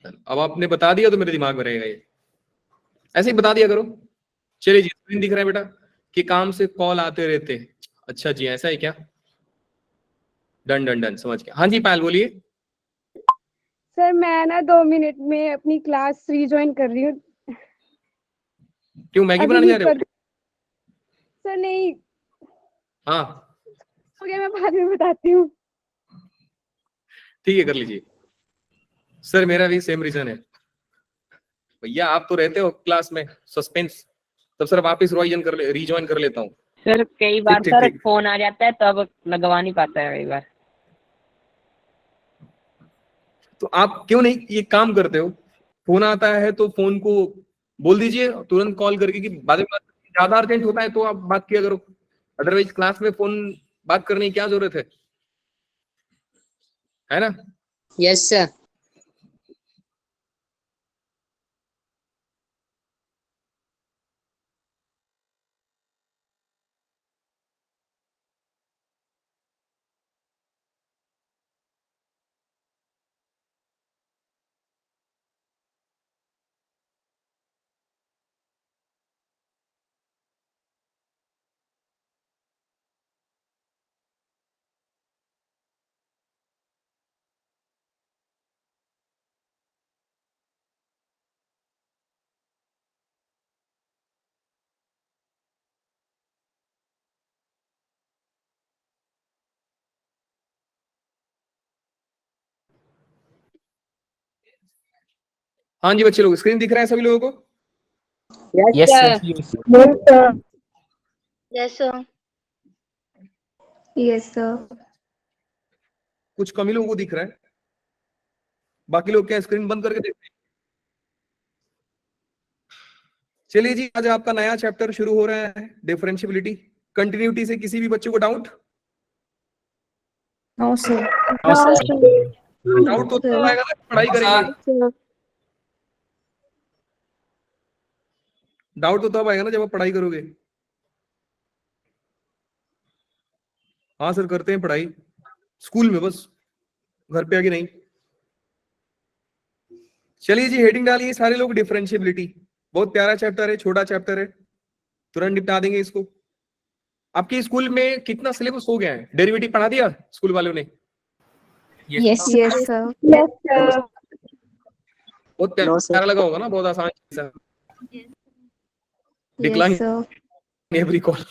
अब आपने बता दिया तो मेरे दिमाग में रहेगा ये, ऐसे ही बता दिया करो। चलिए जी, स्क्रीन दिख रहा है बेटा कि काम से कॉल आते रहते हैं। अच्छा जी, ऐसा है क्या? डन डन डन, समझ गया। हाँ जी पायल बोलिए। सर मैं ना 2 मिनट में अपनी क्लास रीज्वाइन कर रही हूँ। क्यों, मैगी अभी बनाने ही जा रहे कर हो? सर नहीं हाँ हो गया, मैं बाद में बताती हूँ। ठीक है, कर लीजिए। सर मेरा भी सेम रीजन है भैया, आप तो रहते हो क्लास में, सस्पेंस, तब सर वापस रीजॉइन कर लेता हूँ। सर कई ठीक बार ठीक सर ठीक। फोन आ जाता है तब लगवा नहीं पाता है कई बार। तो आप क्यों नहीं ये काम करते हो, फोन आता है तो फोन को बोल दीजिए तुरंत कॉल करके कि बाद में ज्यादा अर्जेंट होता है तो आप बात किया करो, अदरवाइज क्लास में फोन बात करने की क्या जरूरत है ना? Yes sir. हाँ जी बच्चे लोग, स्क्रीन दिख रहा है सभी लोगों को? Yes sir. Yes sir. Yes sir. कुछ कम ही लोगों को दिख रहा है, बाकी लोग क्या स्क्रीन बंद करके देखते हैं? चलिए जी, आज आपका नया चैप्टर शुरू हो रहा है, डिफरेंशियबिलिटी। कंटिन्यूटी से किसी भी बच्चे को डाउट? No sir. डाउट तो तब आएगा ना पढ़ाई करेंगे, डाउट तो तब आएगा ना जब आप पढ़ाई करोगे। हाँ सर करते हैं पढ़ाई, स्कूल में बस, घर पे आके नहीं। चलिए जी, हेडिंग डालिए सारे लोग, डिफरेंशियबिलिटी। बहुत प्यारा चैप्टर है, छोटा चैप्टर है, तुरंत निपटा देंगे इसको। आपके स्कूल में कितना सिलेबस हो गया है? डेरिवेटिव पढ़ा दिया स्कूल वालों ने? Yes yes sir. बहुत नो सर। प्यारा लगा होगा ना, बहुत आसान चीज है। Yes decline sir. Every call.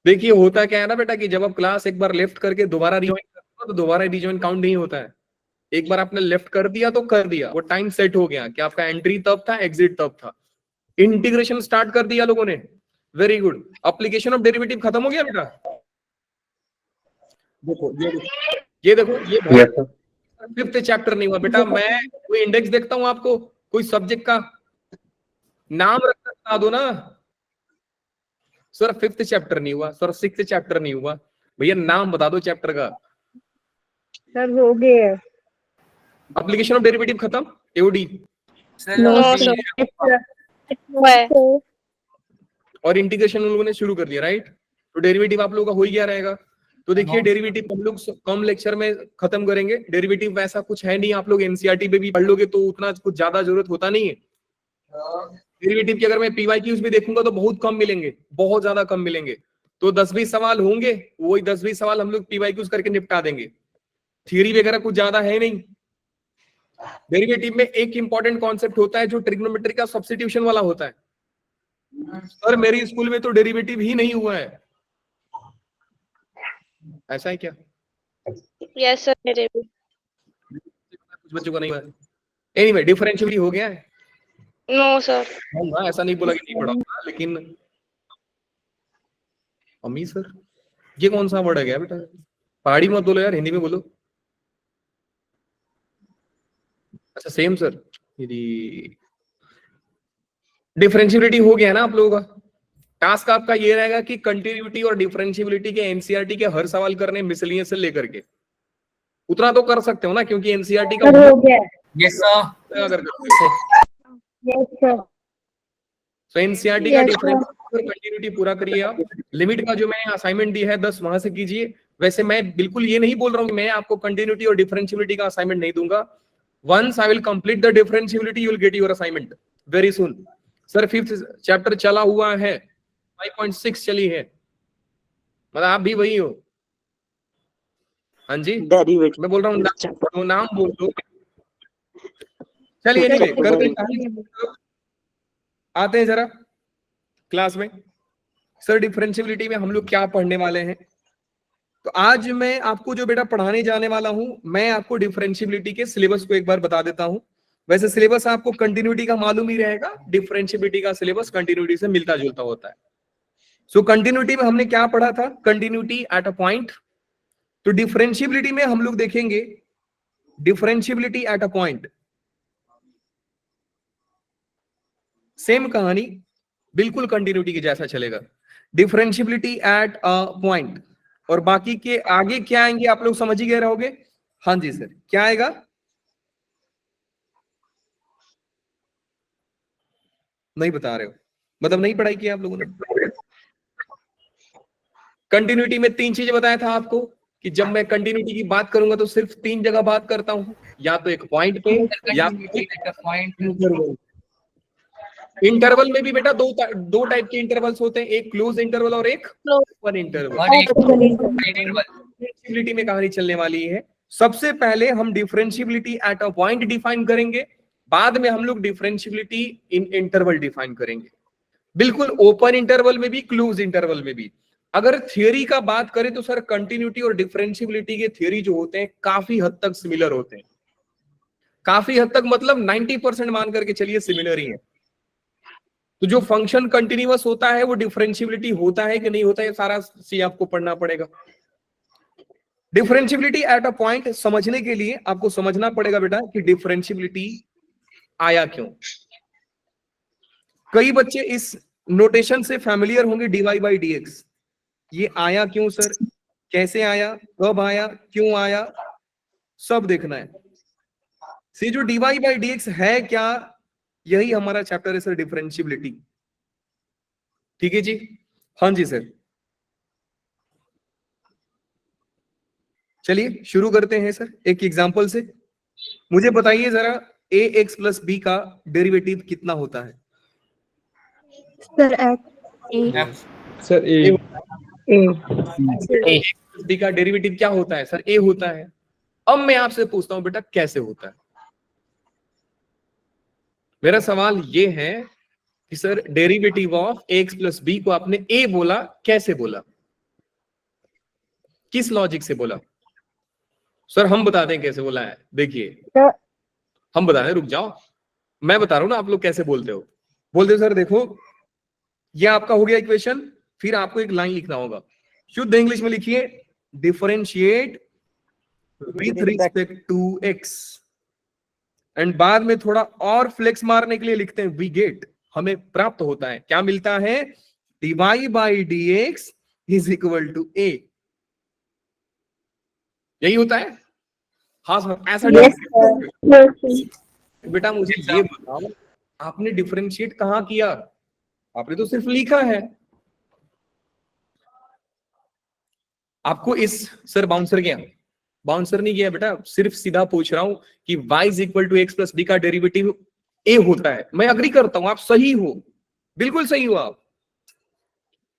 देखिए होता क्या है ना बेटा कि जब आप क्लास एक बार लेफ्ट करके दोबारा रिज्वाइन करते हो तो दोबारा रिज्वाइन काउंट नहीं होता है। एक बार आपने लेफ्ट कर दिया तो कर दिया, वो टाइम सेट हो गया कि आपका एंट्री तब था, एग्जिट तब था। इंटीग्रेशन स्टार्ट कर दिया लोगों ने, very good. Application of derivative खत्म हो गया बेटा। देखो ये देखो ये फिफ्थ चैप्टर नहीं हुआ बेटा। मैं कोई इंडेक्स देखता हूं आपको, कोई सब्जेक्ट का नाम रखकर बता दो ना सर फिफ्थ चैप्टर नहीं हुआ, सर सिक्स्थ चैप्टर नहीं हुआ, भैया नाम बता दो चैप्टर का। सर हो गए। एप्लीकेशन ऑफ डेरिवेटिव खत्म, एओडी। No sir. और इंटीग्रेशन उन लोगों ने शुरू कर दिया, राइट? तो डेरिवेटिव आप लोगों का हो ही गया रहेगा। तो देखिए डेरिवेटिव हम लोग कम लेक्चर में खत्म करेंगे। डेरिवेटिव वैसा कुछ है नहीं, आप लोग एनसीईआरटी पे भी पढ़ लोगे तो उतना कुछ ज्यादा जरूरत होता नहीं है। डेरिवेटिव की अगर मैं पीवाईक्यूज भी देखूंगा तो बहुत कम मिलेंगे, बहुत ज्यादा कम मिलेंगे। तो 10-20 सवाल होंगे, वही 10-20 सवाल हम लोग पीवाईक्यूज करके निपटा देंगे। थियरी वगैरह कुछ ज्यादा है नहीं। डेरिवेटिव में एक इंपॉर्टेंट कॉन्सेप्ट होता है जो ट्रिग्नोमेट्री का सब्स्टिट्यूशन वाला होता है। सर मेरे स्कूल में तो डेरिवेटिव ही नहीं हुआ है, ऐसा है क्या? यस सर मेरे भी। कुछ बच्चों का नहीं हुआ है। एनीवे डिफरेंशियबिलिटी हो गया है। No sir. हाँ, ऐसा नहीं बोला कि नहीं पढ़ा होगा, लेकिन अम्मी सर ये कौन सा वर्ड है गया बेटा? पहाड़ी मत बोलो यार, हिंदी में बोलो। अच्छा सेम सर। यदि डिफरेंशियबिलिटी हो गया ना आप लोगों का, टास्क आपका ये रहेगा कि कंटिन्यूटी और डिफरेंशियबिलिटी के एनसीईआरटी के हर सवाल करने, मिसलिनियस से लेकर के। उतना तो कर सकते हो ना, क्योंकि एनसीईआरटी का हो गया। Yes sir. अगर करते यस सर। तो एनसीईआरटी का डिफरेंस और कंटिन्यूटी पूरा करिए आप। लिमिट का जो मैंने असाइनमेंट दी है 10 वहां से कीजिए, वैसे मैं बिल्कुल ये नहीं बोल रहा हूँ कि मैं आपको कंटिन्यूटी और डिफरेंशियबिलिटी का असाइनमेंट नहीं दूंगा. Once I will complete the differentiability you will get your assignment very soon. Sir 5th chapter चला हुआ है, 5.6 चली है, मतलब आप भी वही हो. हाँ जी, मैं बोल रहा हूँ नाम बोल दो. चलिए एनीवे करते हैं, आते हैं जरा क्लास में. सर डिफरेंशियबिलिटी में हम लोग क्या पढ़ने वाले हैं? तो आज मैं आपको जो बेटा पढ़ाने जाने वाला हूं, मैं आपको डिफरेंशियबिलिटी के सिलेबस को एक बार बता देता हूं. वैसे सिलेबस आपको कंटिन्यूटी का मालूम ही रहेगा, डिफरेंशियबिलिटी का सिलेबस कंटिन्यूटी से मिलता जुलता होता है. सो कंटिन्यूटी में हमने क्या पढ़ा था? Continuity at a point. तो डिफरेंशियबिलिटी में हम लोग देखेंगे differentiability eight a point. Same कहानी बिल्कुल कंटिन्यूटी के जैसा चलेगा. Differentiability eight a point. और बाकी के आगे क्या आएंगे आप लोग समझ ही गए रहोगे. हाँ जी सर, क्या आएगा? नहीं बता रहे हो, मतलब नहीं पढ़ाई की आप लोगों ने. कंटिन्यूटी में 3 चीजें बताया था आपको कि जब मैं कंटिन्यूटी की बात करूंगा तो सिर्फ 3 जगह बात करता हूं, या तो एक पॉइंट पे या पॉइंट. इंटरवल में भी बेटा दो टाइप के इंटरवल्स होते हैं, एक क्लोज इंटरवल और एक ओपन इंटरवल. डिफरेंशियबिलिटी में कहानी चलने वाली है. सबसे पहले हम differentiability eight a point define करेंगे, बाद में हम लोग डिफरेंशियबिलिटी इन इंटरवल डिफाइन करेंगे. बिल्कुल ओपन इंटरवल में भी, क्लोज इंटरवल में भी. अगर थियरी का बात करें तो सर कंटिन्यूटी और डिफरेंशियबिलिटी के थियरी जो होते हैं काफी हद तक सिमिलर होते हैं. काफी हद तक मतलब 90% मान करके चलिए सिमिलर ही है. तो जो फंक्शन कंटिन्यूअस होता है वो डिफरेंशियबिलिटी होता है कि नहीं होता है, सारा सी आपको पढ़ना पड़ेगा. डिफरेंशियबिलिटी एट अ पॉइंट समझने के लिए आपको समझना पड़ेगा बेटा कि डिफरेंशियबिलिटी आया क्यों. कई बच्चे इस नोटेशन से फैमिलियर होंगे, dy बाई dx. ये आया क्यों सर, कैसे आया, कब आया, क्यों आया, सब देखना है. सी जो dy बाई dx है क्या, यही हमारा चैप्टर है सर डिफरेंशियबिलिटी. ठीक है जी. हाँ जी सर, चलिए शुरू करते हैं सर एक एग्जांपल से. मुझे बताइए जरा ax प्लस b का डेरिवेटिव कितना होता है? सर सर b का डेरिवेटिव क्या होता है सर? a होता है. अब मैं आपसे पूछता हूं बेटा कैसे होता है. मेरा सवाल ये है कि sir derivative of x plus b को आपने a बोला, कैसे बोला, किस लॉजिक से बोला? सर हम बताते हैं कैसे बोला है. देखिए हम बता रहे, रुक जाओ, मैं बता रहा हूं ना, आप लोग कैसे बोलते हो. बोलते हो सर देखो ये आपका हो गया इक्वेशन, फिर आपको एक लाइन लिखना होगा. शुद्ध इंग्लिश में लिखिए differentiate with respect to x, and बाद में थोड़ा और फ्लेक्स मारने के लिए लिखते हैं वी गेट. हमें प्राप्त होता है, क्या मिलता है? dy by dx is equal to a. यही होता है. हाँ सर ऐसा. बेटा मुझे ये बताओ, आपने डिफरेंशिएट कहां किया? आपने तो सिर्फ लिखा है. आपको इस सर बाउंसर किया, बाउंसर नहीं किया बेटा, सिर्फ सीधा पूछ रहा हूं कि y is equal to x plus d का डेरिवेटिव a होता है. मैं अग्री करता हूं, आप सही हो, बिल्कुल सही हो आप,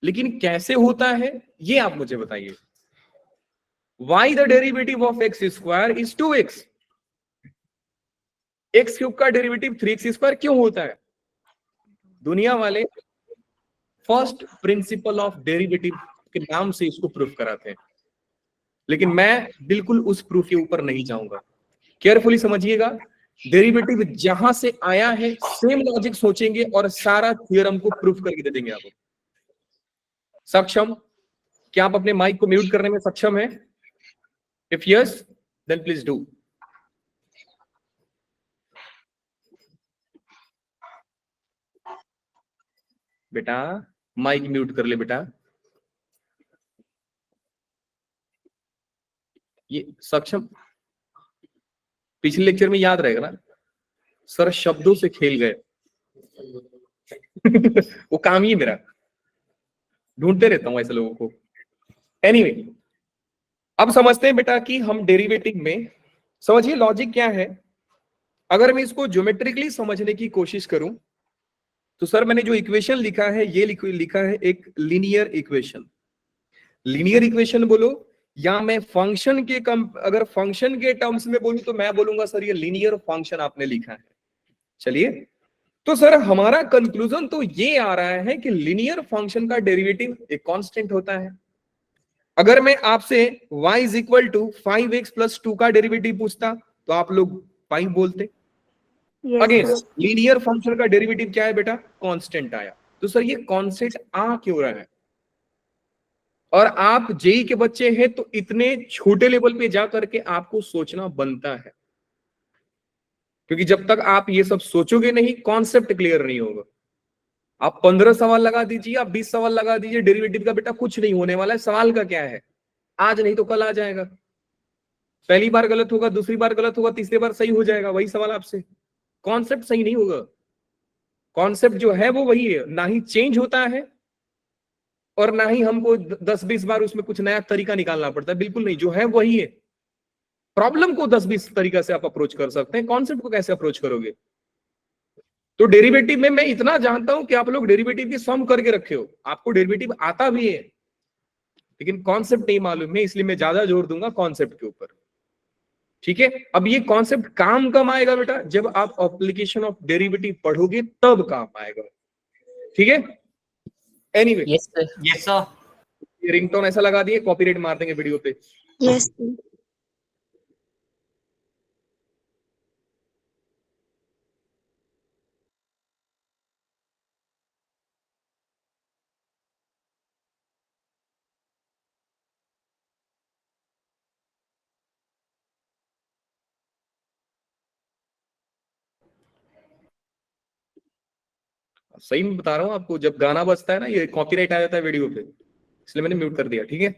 लेकिन कैसे होता है ये आप मुझे बताइए. y the derivative of x square is 2x. X cube का डेरिवेटिव 3x स्क्वायर क्यों होता है? दुनिया वाले फर्स्ट प्रिंसिपल ऑफ डेरिवेटिव के नाम से इसको प्रूफ कराते हैं, लेकिन मैं बिल्कुल उस प्रूफ के ऊपर नहीं जाऊंगा. केयरफुली समझिएगा, डेरिवेटिव जहां से आया है सेम लॉजिक सोचेंगे और सारा थ्योरम को प्रूफ करके दे देंगे आपको. सक्षम? क्या आप अपने माइक को म्यूट करने में सक्षम है? If yes then please do. बेटा माइक म्यूट कर ले बेटा. ये सक्षम, पिछले लेक्चर में याद रहेगा ना सर, शब्दों से खेल गए. वो काम ही मेरा, ढूंढते रहता हूं ऐसे लोगों को. एनीवे अब समझते हैं बेटा कि हम डेरिवेटिव में, समझिए लॉजिक क्या है। अगर मैं इसको ज्योमेट्रिकली समझने की कोशिश करूं तो सर मैंने जो इक्वेशन लिखा है ये लिखा है एक लीनियर इक्वेशन। लीनियर इक्वेशन बोलो या मैं फंक्शन के अगर फंक्शन के टर्म्स में बोलूं तो मैं बोलूंगा सर ये लीनियर फंक्शन आपने लिखा है। चलिए, तो सर हमारा कंक्लूजन तो ये आ रहा है कि लीनियर फंक्शन का डेरिवेटिव एक कांस्टेंट होता है। अगर मैं आपसे y is equal to 5x+2 का डेरिवेटिव पूछता तो आप लोग 5 बोलते। Yes, again sir. Linear function का डेरिवेटिव क्या है बेटा? कांस्टेंट आया। तो सर ये कांस्टेंट आ क्यों रहा है? और आप जेई के बच्चे हैं तो इतने छोटे लेवल पे जा करके आपको सोचना बनता है, क्योंकि जब तक आप ये सब सोचोगे नहीं कॉन्सेप्ट क्लियर नहीं होगा। आप 15 सवाल लगा दीजिए, आप 20 सवाल लगा दीजिए डेरिवेटिव का, बेटा कुछ नहीं होने वाला है। सवाल का क्या है? आज नहीं तो कल आ जाएगा। पहली बार गलत होगा, दूसरी बार गलत होगा, तीसरी बार सही हो जाएगा। वही सवाल आपसे, कॉन्सेप्ट सही नहीं होगा। कॉन्सेप्ट जो है वो वही है, ना ही चेंज होता है और ना ही हमको 10-20 बार उसमें कुछ नया तरीका निकालना पड़ता है। बिल्कुल नहीं, जो है वही है। प्रॉब्लम को 10-20 तरीका से आप अप्रोच कर सकते हैं, कॉन्सेप्ट को कैसे अप्रोच करोगे? तो डेरिवेटिव में मैं इतना जानता हूं कि आप लोग डेरिवेटिव की सम करके रखे हो, आपको डेरिवेटिव आता भी है, लेकिन कॉन्सेप्ट नहीं मालूम है, इसलिए मैं ज्यादा जोर दूंगा कॉन्सेप्ट के ऊपर। ठीक है, अब ये कॉन्सेप्ट काम कब आएगा बेटा? जब आप एप्लीकेशन ऑफ डेरिवेटिव पढ़ोगे तब काम आएगा। ठीक है, anyway yes sir. Yes sir. ये रिंगटोन ऐसा लगा दिए, कॉपीराइट मार देंगे वीडियो पे। Yes, sir. सही में बता रहा हूँ आपको, जब गाना बजता है ना ये कॉपीराइट आ जाता है वीडियो पे, इसलिए मैंने म्यूट कर दिया। ठीक है,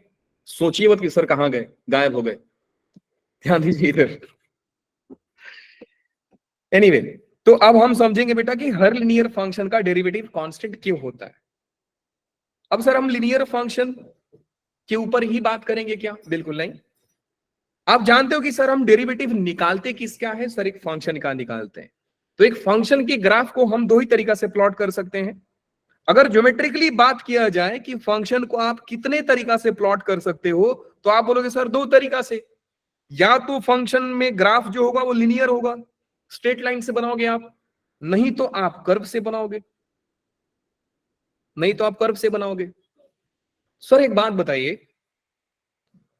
सोचिए मत कि सर कहाँ गए, गायब हो गए, ध्यान दीजिए इधर। एनीवे, तो अब हम समझेंगे बेटा कि हर लिनियर फंक्शन का डेरिवेटिव कांस्टेंट क्यों होता है। अब सर हम लिनियर फंक्शन के ऊपर ही बात करेंगे क्या? बिल्कुल नहीं। आप जानते हो कि सर हम डेरिवेटिव निकालते किसका है? सर एक फंक्शन का निकालते हैं। तो एक फंक्शन की ग्राफ को हम दो ही तरीका से प्लॉट कर सकते हैं। अगर ज्योमेट्रिकली बात किया जाए कि फंक्शन को आप कितने तरीका से प्लॉट कर सकते हो, तो आप बोलोगे सर दो तरीका से। या तो फंक्शन में ग्राफ जो होगा वो लिनियर होगा, स्ट्रेट लाइन से बनाओगे आप, नहीं तो आप कर्व से बनाओगे, नहीं तो आप कर्व से बनाओगे। सर एक बात बताइए,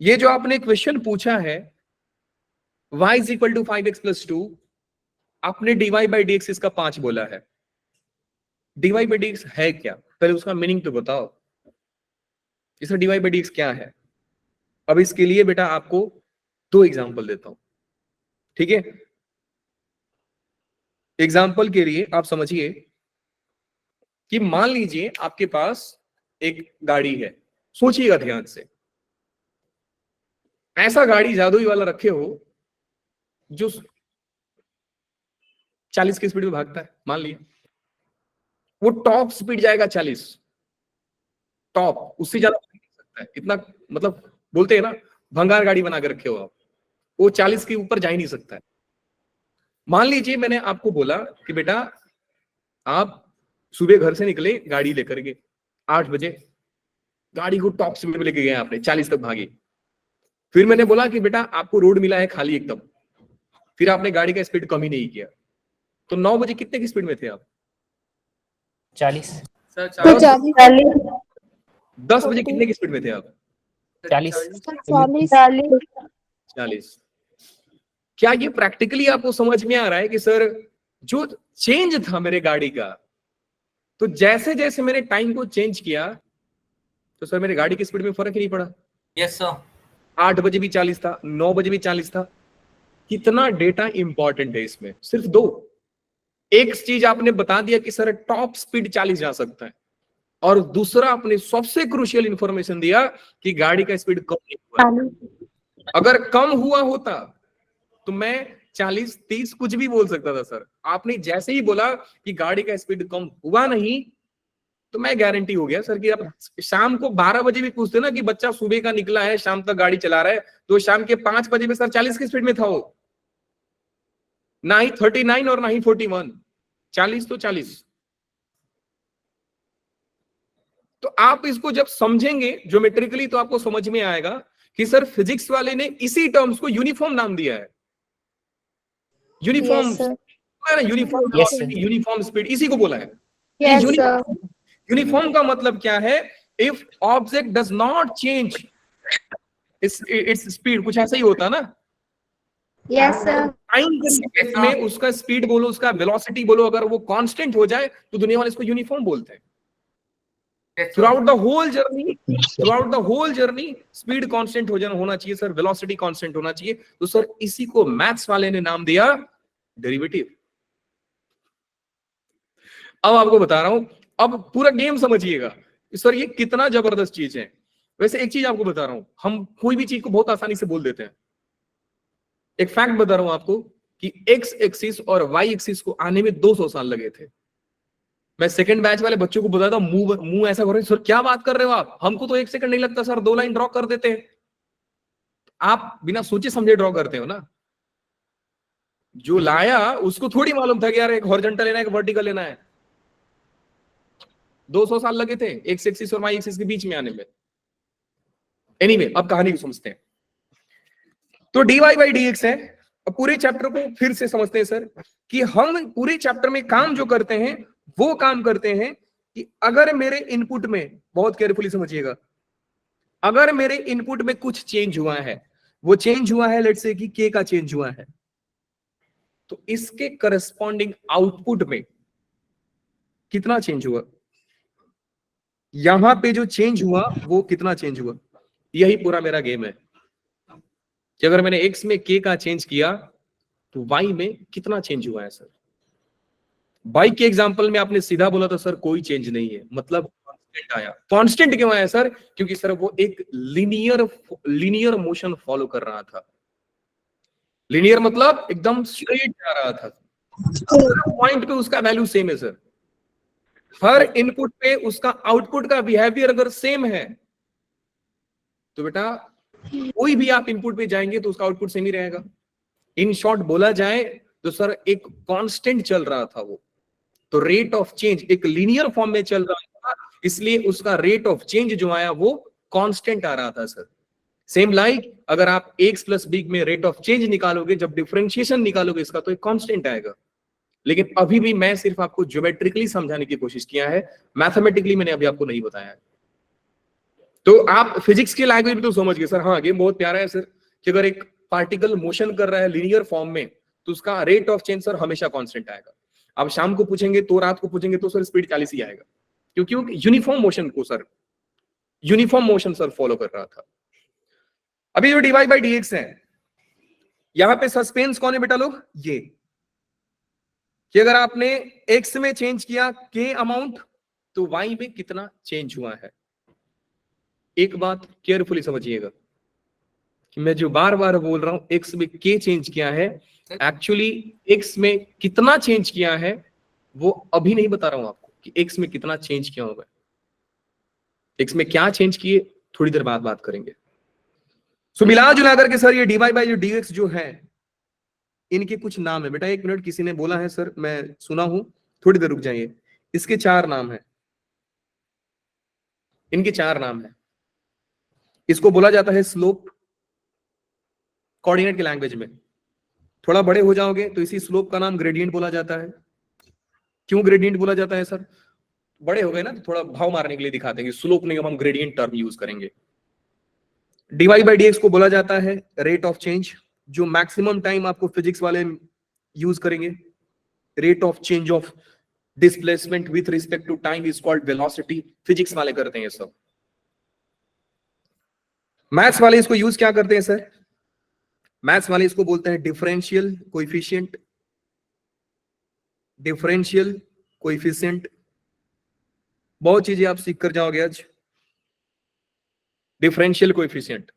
ये जो आपने क्वेश्चन पूछा है y is equal to 5x+2, आपने dy बाई dx इसका 5 बोला है। dy बाई dx है क्या? पहले उसका मीनिंग तो बताओ, इसका dy बाई dx क्या है? अब इसके लिए बेटा आपको दो एग्जांपल देता हूं। ठीक है, एग्जांपल के लिए आप समझिए कि मान लीजिए आपके पास एक गाड़ी है। सोचिएगा ध्यान से, ऐसा गाड़ी जादुई वाला रखे हो जो 40 की स्पीड में भागता है। मान लिया वो टॉप स्पीड जाएगा 40, टॉप, उससे ज्यादा भाग नहीं सकता है। इतना मतलब बोलते हैं ना, भंगार गाड़ी बना के रखे हो आप, वो 40 के ऊपर जा ही नहीं सकता है। मान लीजिए मैंने आपको बोला कि बेटा आप सुबह घर से निकले गाड़ी लेकर के 8 बजे, गाड़ी को टॉप स्पीड में लेके गए आपने, 40 तक भागी। फिर मैंने बोला कि बेटा आपको रोड मिला है खाली एकदम, फिर आपने गाड़ी का स्पीड कम ही नहीं किया, तो 9 बजे कितने की स्पीड में थे आप? 40 सर तो 40। 10 बजे कितने की स्पीड में थे आप? 40 40। क्या ये प्रैक्टिकली आपको समझ में आ रहा है कि सर जो चेंज था मेरे गाड़ी का, तो जैसे जैसे मैंने टाइम को चेंज किया तो सर मेरे गाड़ी की स्पीड में फर्क ही नहीं पड़ा। Yes sir. 8 बजे भी 40 था, 9 बजे भी 40 था। कितना डेटा इंपॉर्टेंट है इसमें? सिर्फ दो। एक चीज आपने बता दिया कि सर टॉप स्पीड 40 जा सकता है, और दूसरा आपने सबसे क्रूशियल इंफॉर्मेशन दिया कि गाड़ी का स्पीड कम नहीं हुआ। अगर कम हुआ होता तो मैं 40, 30 कुछ भी बोल सकता था। सर आपने जैसे ही बोला कि गाड़ी का स्पीड कम हुआ नहीं, तो मैं गारंटी हो गया सर कि आप शाम को 12 बजे भी पूछते ना कि बच्चा सुबह का निकला है शाम तक गाड़ी चला रहा है, तो शाम के 5 बजे में सर 40 की स्पीड में था वो, ना ही 39 और ना ही 41, 40 तो 40। तो आप इसको जब समझेंगे ज्योमेट्रिकली तो आपको समझ में आएगा कि सर फिजिक्स वाले ने इसी टर्म्स को यूनिफॉर्म नाम दिया है। Uniform, uniform Yes, sir. Uniform speed इसी को बोला है। यस सर, यूनिफॉर्म का मतलब क्या है? If object does not change its speed, कुछ ऐसा ही होता ना। यस सर, टाइम के स्पेस में उसका स्पीड बोलो, उसका वेलोसिटी बोलो, अगर वो कांस्टेंट हो जाए तो दुनिया वाले इसको यूनिफॉर्म बोलते हैं। Throughout the whole journey speed constant होना चाहिए सर, वेलोसिटी कांस्टेंट होना चाहिए। तो सर इसी को मैथ्स वाले ने नाम दिया डेरिवेटिव। अब आपको बता रहा हूं, अब पूरा गेम समझिएगा सर ये कितना जबरदस्त चीज है। वैसे एक चीज आपको बता रहा हूं, हम कोई भी चीज को बहुत आसानी से बोल देते हैं। एक फैक्ट बता रहा हूं आपको कि एक्स एक्सिस और वाई एक्सिस को आने में 200 साल लगे थे। मैं सेकंड बैच वाले बच्चों को बताता हूं, मुंह ऐसा कर रहे, सर क्या बात कर रहे हो आप, हमको तो 1 सेकंड नहीं लगता सर, 2 लाइन ड्रॉ कर देते हैं। आप बिना सोचे समझे ड्रॉ करते हो ना। जो लाया उसको थोड़ी मालूम था कि यार एक हॉरिजॉन्टल लेना है, एक वर्टिकल लेना है। 200 साल लगे थे एक्स एक्सिस और वाई एक्सिस के बीच में आने में। एनीवे, अब कहानी को समझते हैं। तो dy बाई dx है। अब पूरे चैप्टर को फिर से समझते हैं सर कि हम पूरे चैप्टर में काम जो करते हैं वो काम करते हैं कि अगर मेरे इनपुट में, बहुत केयरफुली समझिएगा, अगर मेरे इनपुट में कुछ चेंज हुआ है, वो चेंज हुआ है लेट्स से कि k का चेंज हुआ है, तो इसके करस्पॉन्डिंग आउटपुट में कितना चेंज हुआ, यहां पे जो चेंज हुआ वो कितना चेंज हुआ। यही पूरा मेरा गेम है कि अगर मैंने x में k का चेंज किया तो y में कितना चेंज हुआ है सर। बाइक के एग्जांपल में आपने सीधा बोला तो सर कोई चेंज नहीं है, मतलब कांस्टेंट आया। कांस्टेंट क्यों आया सर? क्योंकि सर वो एक लीनियर मोशन फॉलो कर रहा था। लीनियर मतलब एकदम स्ट्रेट जा रहा था, पॉइंट पे उसका वैल्यू सेम है सर। हर इनपुट पे उसका आउटपुट का बिहेवियर अगर सेम है तो बेटा कोई भी आप इनपुट पे जाएंगे तो उसका आउटपुट सेम ही रहेगा। इन शॉर्ट बोला जाए तो सर एक कांस्टेंट चल रहा था वो, तो रेट ऑफ चेंज एक लीनियर फॉर्म में चल रहा था, इसलिए उसका रेट ऑफ चेंज जो आया वो कांस्टेंट आ रहा था सर। सेम लाइक अगर आप x प्लस b में रेट ऑफ चेंज निकालोगे, जब डिफरेंशिएशन निकालोगे इसका, तो एक कांस्टेंट आएगा। लेकिन अभी भी मैं सिर्फ आपको ज्योमेट्रिकली समझाने की कोशिश किया है, मैथमेटिकली मैंने अभी आपको नहीं बताया है। तो आप फिजिक्स की लैंग्वेज में तो समझ गए सर। हाँ, गेम बहुत प्यारा है सर कि अगर एक पार्टिकल मोशन कर रहा है लीनियर फॉर्म में तो उसका रेट ऑफ चेंज सर हमेशा कांस्टेंट आएगा। आप शाम को पूछेंगे तो, रात को पूछेंगे तो सर स्पीड 40 ही आएगा, क्योंकि वो यूनिफॉर्म मोशन सर फॉलो कर रहा था। अभी जो dy बाई dx है, यहां पे सस्पेंस कौन है बेटा लोग? ये कि अगर आपने x में चेंज किया k अमाउंट तो y में कितना चेंज हुआ है। एक बात केयरफुली समझिएगा कि मैं जो बार बार बोल रहा हूं x में k चेंज किया है, एक्चुअली x में कितना चेंज किया है वो अभी नहीं बता रहा हूं आपको कि x में कितना चेंज किया होगा। x में क्या चेंज किए थोड़ी देर बाद बात करेंगे। सो मिला जुला करके सर ये dy बाई जो dx जो है, इनके कुछ नाम है बेटा। 1 मिनट, किसी ने बोला है सर, मैं सुना हूं, थोड़ी देर रुक जाइए। इसके 4 नाम है, इनके 4 नाम है। इसको बोला जाता है स्लोप कोऑर्डिनेट की लैंग्वेज में। थोड़ा बड़े हो जाओगे तो इसी स्लोप का नाम ग्रेडियंट बोला जाता है। क्यों ग्रेडियंट बोला जाता है सर? बड़े हो गए ना तो थोड़ा भाव मारने के लिए दिखाते हैं, स्लोप नहीं, हम ग्रेडियंट टर्म यूज करेंगे। dy बाई dx को बोला जाता है रेट ऑफ चेंज, जो मैक्सिमम टाइम आपको फिजिक्स वाले यूज करेंगे। Rate of change of displacement with respect to time is called velocity, physics वाले करते हैं ये सब। मैथ्स वाले इसको यूज क्या करते हैं सर? मैथ्स वाले इसको बोलते हैं डिफरेंशियल कोएफिशिएंट। डिफरेंशियल कोएफिशिएंट बहुत चीजें आप सीख कर जाओगे आज। Differential coefficient.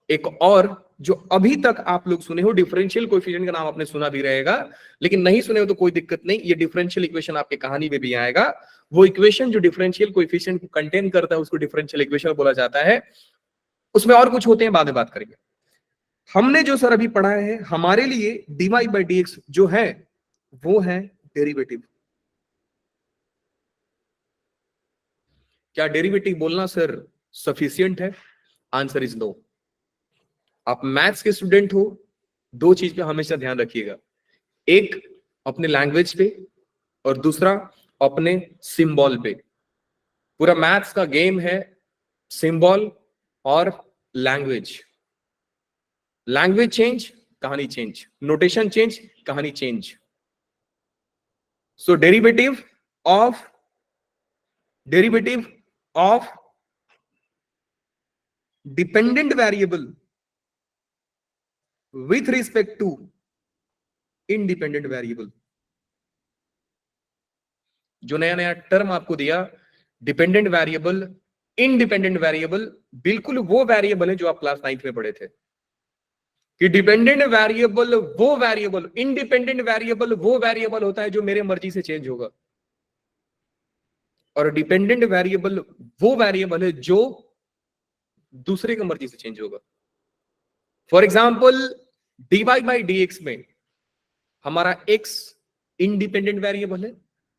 एक और जो अभी तक आप लोग सुने हो, डिफरेंशियल कोएफिशिएंट का नाम आपने सुना भी रहेगा, लेकिन नहीं सुने हो तो कोई दिक्कत नहीं, ये डिफरेंशियल इक्वेशन आपके कहानी में भी आएगा। वो इक्वेशन जो डिफरेंशियल कोएफिशिएंट को कंटेन करता है उसको डिफरेंशियल इक्वेशन बोला जाता है। उसमें और कुछ होते हैं, बाद में बात करेंगे। हमने जो सर अभी पढ़ा है, हमारे लिए dy by dx जो है वो है डेरिवेटिव। क्या डेरिवेटिव बोलना सर सफिशिएंट है? Answer is no. आप मैथ्स के स्टूडेंट हो, दो चीज पे हमेशा ध्यान रखिएगा, एक अपने लैंग्वेज पे और दूसरा अपने सिंबल पे। पूरा मैथ्स का गेम है सिंबल और लैंग्वेज। लैंग्वेज चेंज, कहानी चेंज, नोटेशन चेंज, कहानी change. So derivative of dependent variable with respect to independent variable. जो नया नया टर्म आपको दिया, डिपेंडेंट वेरिएबल, इंडिपेंडेंट वेरिएबल, बिल्कुल वो वेरिएबल है जो आप क्लास 9th में पढ़े थे कि डिपेंडेंट वेरिएबल वो वेरिएबल, इंडिपेंडेंट वेरिएबल वो वेरिएबल होता है जो मेरे मर्जी से चेंज होगा, और डिपेंडेंट वेरिएबल वो वेरिएबल है जो दूसरे की मर्जी से चेंज होगा। For example dy by dx में हमारा x इंडिपेंडेंट वेरिएबल है,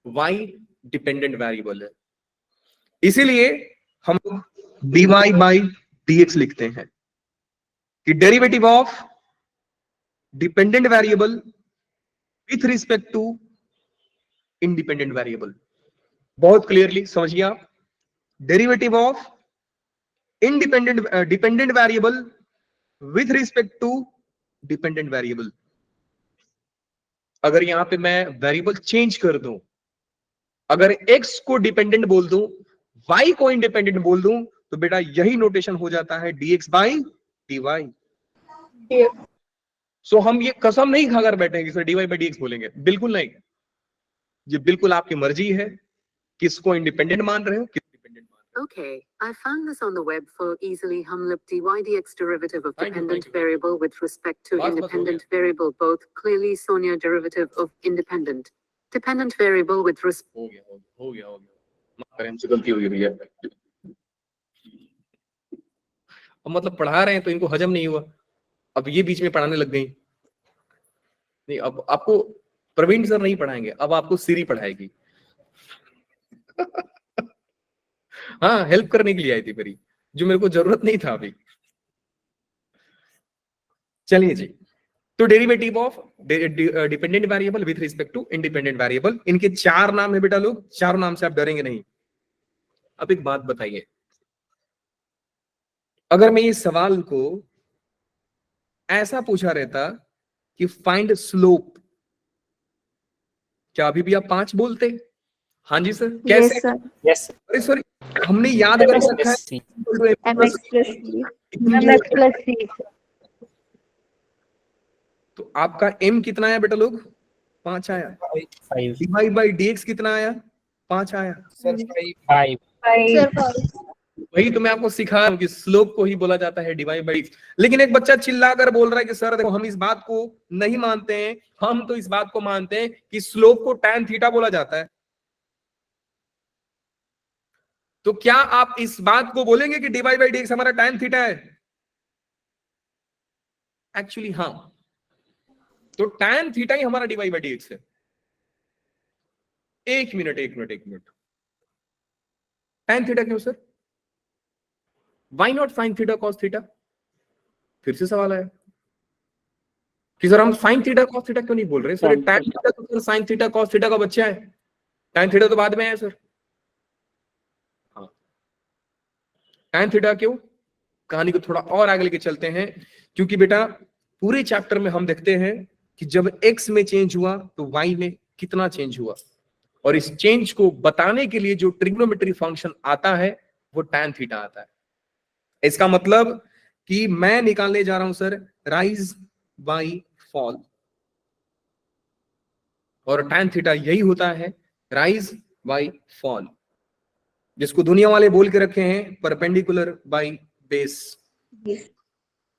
y डिपेंडेंट वेरिएबल है, इसीलिए हम dy by dx लिखते हैं कि derivative of dependent variable with respect to independent variable. बहुत क्लियरली समझिए आप, derivative of dependent variable with respect to dependent variable. अगर यहां पे मैं वेरिएबल चेंज कर दूं, अगर x को डिपेंडेंट बोल दूं, y को इंडिपेंडेंट बोल दूं, तो बेटा यही नोटेशन हो जाता है dx by dy। सो हम ये कसम नहीं खाकर बैठेंगे सर dy by dx बोलेंगे, बिल्कुल नहीं। ये बिल्कुल आपकी मर्जी है, किसको इंडिपेंडेंट मान रहे हो, किसको डिपेंडेंट मान रहे हो। Okay, I found this on the web for easily humlip dy dx derivative of Thank you, dependent thank you. variable with respect to बस हो independent variable both. Clearly Sonia derivative of independent dependent variable with respect. हो गया माफ करें, हमसे गलती हो गई भैया। अब मतलब पढ़ा रहे हैं तो इनको हजम नहीं हुआ, अब ये बीच में पढ़ाने लग गई। नहीं, अब आपको प्रवीण सर नहीं पढ़ाएंगे, अब आपको सीरी पढ़ाएगी। हाँ, हेल्प करने के लिए आई थी मेरी, जो मेरे को जरूरत नहीं था अभी। चलिए जी, तो derivative of dependent variable with respect to independent variable, इनके चार नाम है बेटा लोग, चार नाम से आप डरेंगे नहीं। अब एक बात बताइए, अगर मैं इस सवाल को ऐसा पूछा रहता कि फाइंड स्लोप, क्या अभी भी आप 5 बोलते? हाँ जी सर, कैसे? यस सर, यस अरे सॉरी, हमने याद कर रखा सी है mx plus c। तो आपका m कितना आया बेटा लोग? 5 आया। 5 dy by dx कितना आया? 5 आया। सर 5 वही तो मैं आपको सिखा रहा हूं कि स्लोप को ही बोला जाता है dy by dx। लेकिन एक बच्चा चिल्लाकर बोल रहा है कि सर देखो हम इस बात को नहीं मानते हैं, हम तो इस बात को मानते हैं कि स्लोप को tan थीटा बोला जाता है। तो क्या आप इस बात को बोलेंगे कि dy by dx हमारा tan थीटा है? एक्चुअली हाँ, तो tan थीटा ही हमारा dy by dx है। एक मिनट tan थीटा क्यों sir? Why not sine theta cos theta? फिर से सवाल आया कि सर हम साइन थीटा कॉस थीटा क्यों नहीं बोल रहे? सर tan थीटा तो sir sign theta cos theta का बच्चा है, tan थीटा तो बाद में आया सर। हाँ, tan थीटा क्यों? कहानी को थोड़ा और आगे लेके चलते हैं, क्योंकि बेटा पूरे चैप्टर में हम देखते हैं कि जब x में चेंज हुआ तो y में कितना चेंज हुआ, और इस चेंज को बताने के लिए जो ट्रिग्नोमेट्री फंक्शन आता है वो tan थीटा आता है। इसका मतलब कि मैं निकालने जा रहा हूं सर राइज बाई फॉल, और tan थीटा यही होता है, राइज बाई फॉल, जिसको दुनिया वाले बोल के रखे हैं परपेंडिकुलर बाई बेस।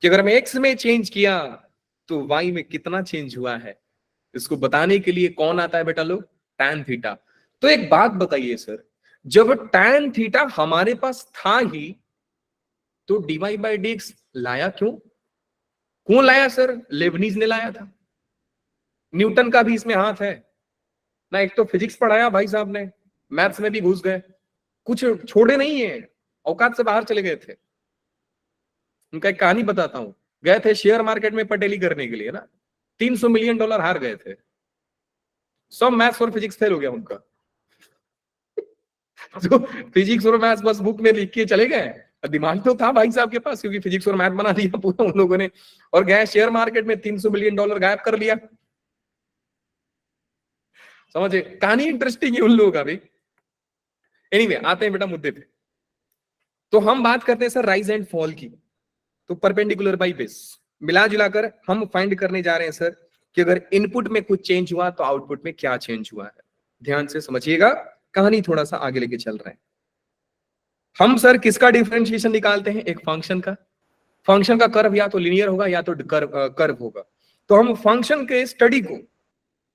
कि अगर मैं x में चेंज किया तो y में कितना चेंज हुआ है, इसको बताने के लिए कौन आता है बेटा लोग, tan थीटा। तो एक बात बताइए सर, जब tan थीटा हमारे पास था ही तो dy बाई dx लाया क्यों? कौन लाया सर? लेबनीज ने लाया था। न्यूटन का भी इसमें हाथ है ना। एक तो फिजिक्स पढ़ाया भाई साहब ने, मैथ्स में भी घुस गए, कुछ छोड़े नहीं है, औकात से बाहर चले गए थे। उनका एक कहानी बताता हूं, गए थे शेयर मार्केट में पटेली करने के लिए ना, $300 मिलियन हार गए थे, सब मैथ्स और फिजिक्स फेल हो गया उनका। तो फिजिक्स और मैथ्स बस बुक में लिख के चले गए, दिमाग तो था भाई साहब के पास, क्योंकि फिजिक्स और मैथ बना दिया पूरा उन लोगों ने, और गए शेयर मार्केट में $300 मिलियन गायब कर लिया। समझे? कहानी इंटरेस्टिंग है उन लोगों का भी। एनीवे, आते हैं बेटा मुद्दे पे। तो हम बात करते हैं सर राइज एंड फॉल की। तो परपेंडिकुलर बाई बेस मिला जुलाकर हम फाइंड करने जा रहे हैं सर कि अगर इनपुट में कुछ चेंज हुआ तो आउटपुट में क्या चेंज हुआ है। ध्यान से समझिएगा, कहानी थोड़ा सा आगे लेके चल रहे हैं। हम सर किसका डिफरेंशिएशन निकालते हैं? एक फंक्शन का। फंक्शन का कर्व या तो लीनियर होगा या तो कर्व होगा। तो हम फंक्शन के स्टडी को,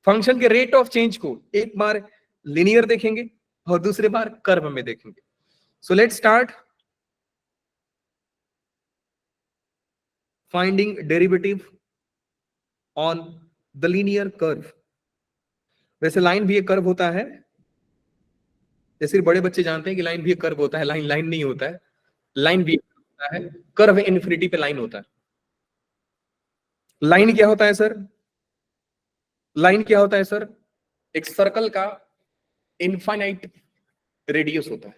फंक्शन के रेट ऑफ चेंज को एक बार लीनियर देखेंगे और दूसरे बार कर्व में देखेंगे। So let's start finding derivative on the linear curve. वैसे लाइन भी एक कर्व होता है, जैसे बड़े बच्चे जानते हैं कि लाइन भी एक कर्व होता है, लाइन लाइन नहीं होता है, लाइन भी होता है, कर्व इन्फिनिटी पे लाइन होता है। लाइन क्या होता है सर? लाइन क्या होता है सर? एक सर्कल का इनफाइनाइट रेडियस होता है।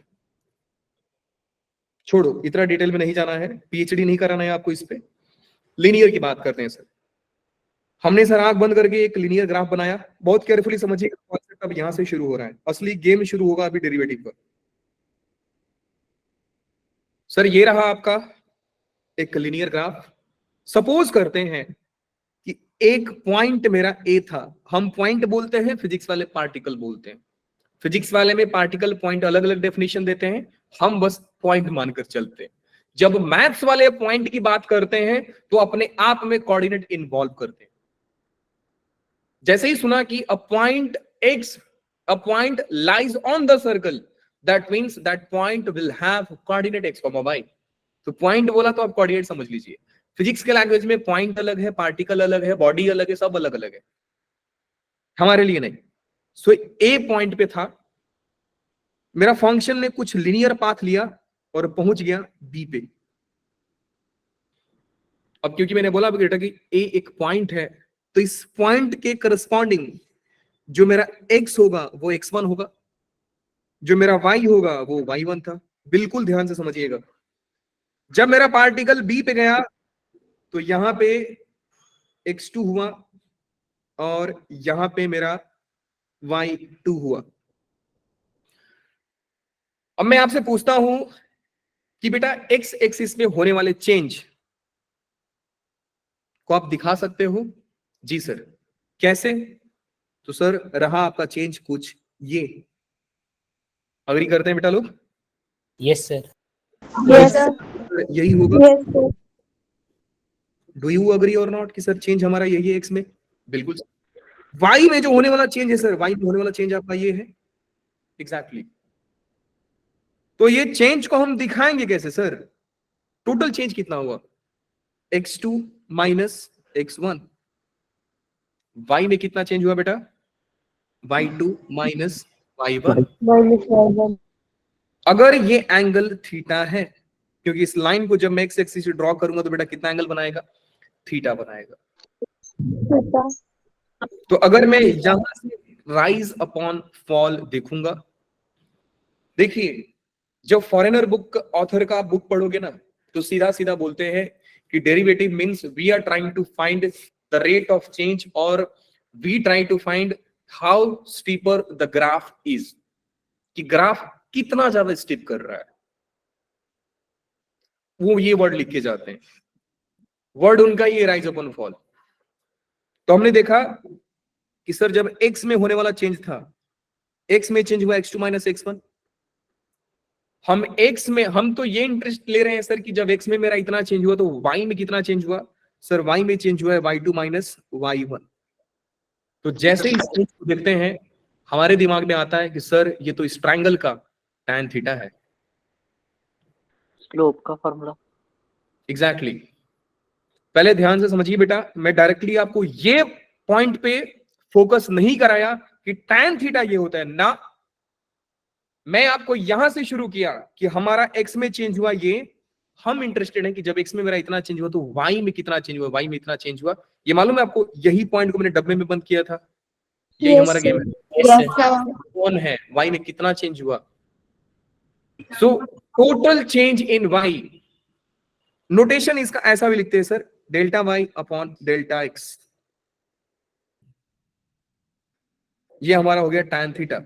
छोड़ो, इतना डिटेल में नहीं जाना है, पीएचडी नहीं कराना है आपको इस पे। लीनियर की बात करते हैं सर। हमने सर आंख बंद करके एक लीनियर ग्राफ बनाया, बहुत केयरफुली समझिएगा, कॉन्सेप्ट अब यहां से शुरू हो रहा है, असली गेम शुरू होगा अभी डेरिवेटिव का। सर ये रहा आपका एक लीनियर ग्राफ। सपोज करते हैं कि एक पॉइंट मेरा ए था, हम पॉइंट बोलते हैं, फिजिक्स वाले पार्टिकल बोलते हैं। फिजिक्स वाले में पार्टिकल पॉइंट अलग अलग डेफिनेशन देते हैं, हम बस पॉइंट मानकर चलते हैं। जब मैथ्स वाले पॉइंट की बात करते हैं तो अपने आप में कोऑर्डिनेट इन्वॉल्व करते हैं। जैसे ही सुना कि a point lies on the circle, that means that point will have coordinate x, y। तो पॉइंट बोला तो आप कोऑर्डिनेट समझ लीजिए। फिजिक्स के लैंग्वेज में पॉइंट अलग है, पार्टिकल अलग है, बॉडी अलग है, सब अलग अलग है, हमारे लिए नहीं। सो ए पॉइंट पे था, मेरा फंक्शन ने कुछ लीनियर पाथ लिया और पहुंच गया बी पे। अब क्योंकि मैंने बोला बेटा कि ए एक पॉइंट है, तो इस पॉइंट के करस्पॉन्डिंग जो मेरा x होगा वो x1 होगा, जो मेरा y होगा वो y1 था। बिल्कुल ध्यान से समझिएगा। जब मेरा पार्टिकल b पे गया तो यहां पे x2 हुआ और यहां पे मेरा y2 हुआ। अब मैं आपसे पूछता हूं कि बेटा x एक्सिस में होने वाले चेंज को आप दिखा सकते हो? जी सर। कैसे? तो सर रहा आपका चेंज कुछ ये। अग्री करते हैं बेटा लोग? Yes sir. Yes, sir. यही होगा। Yes, sir. Do you agree और नॉट कि सर चेंज हमारा यही है एक्स में? बिल्कुल। वाई में जो होने वाला चेंज है सर, वाई में होने वाला चेंज आपका ये है एग्जैक्टली। तो ये चेंज को हम दिखाएंगे कैसे सर? टोटल चेंज कितना हुआ? x2 minus x1। y में कितना चेंज हुआ बेटा? y2 minus y1। अगर ये एंगल थीटा है, क्योंकि इस लाइन को जब मैं x एक्सिस से ड्रॉ करूंगा तो बेटा कितना एंगल बनाएगा? थीटा बनाएगा। तो अगर मैं यहां से राइज अपॉन फॉल देखूंगा, देखिए जब फॉरेनर बुक ऑथर का बुक पढ़ोगे ना तो सीधा सीधा बोलते हैं कि derivative means we are trying to find the rate of change और we try to find how steeper the graph is, कि ग्राफ कितना ज्यादा स्टीप कर रहा है, वो ये वर्ड लिख के जाते हैं। वर्ड उनका ये राइज अपॉन फॉल। तो हमने देखा कि सर जब x में होने वाला चेंज था, x में चेंज हुआ x2 माइनस x1, हम x में, हम तो ये इंटरेस्ट ले रहे हैं सर कि जब x में मेरा इतना चेंज हुआ तो y में कितना चेंज हुआ। सर y में चेंज हुआ है y2 माइनस y1। तो जैसे ही इस चीज को देखते हैं हमारे दिमाग में आता है कि सर ये तो इस ट्रायंगल का tan थीटा है। स्लोप का फॉर्मूला। एग्जैक्टली पहले ध्यान से समझिए बेटा, मैं डायरेक्टली आपको ये पॉइंट पे फोकस नहीं कराया कि tan थीटा ये होता है ना, मैं आपको यहां से शुरू किया कि हमारा x में चेंज हुआ, ये हम इंटरेस्टेड हैं कि जब x में मेरा इतना चेंज हुआ तो y में कितना चेंज हुआ, y में इतना चेंज हुआ। ये मालूम है आपको, यही पॉइंट को मैंने डब्बे में बंद किया था, यही Yes, हमारा गेम है। Yes, sir. कौन है y में कितना चेंज हुआ। So total change in y, notation इसका ऐसा भी लिखते हैं sir, delta y upon delta x। ये हमारा हो गया tan theta.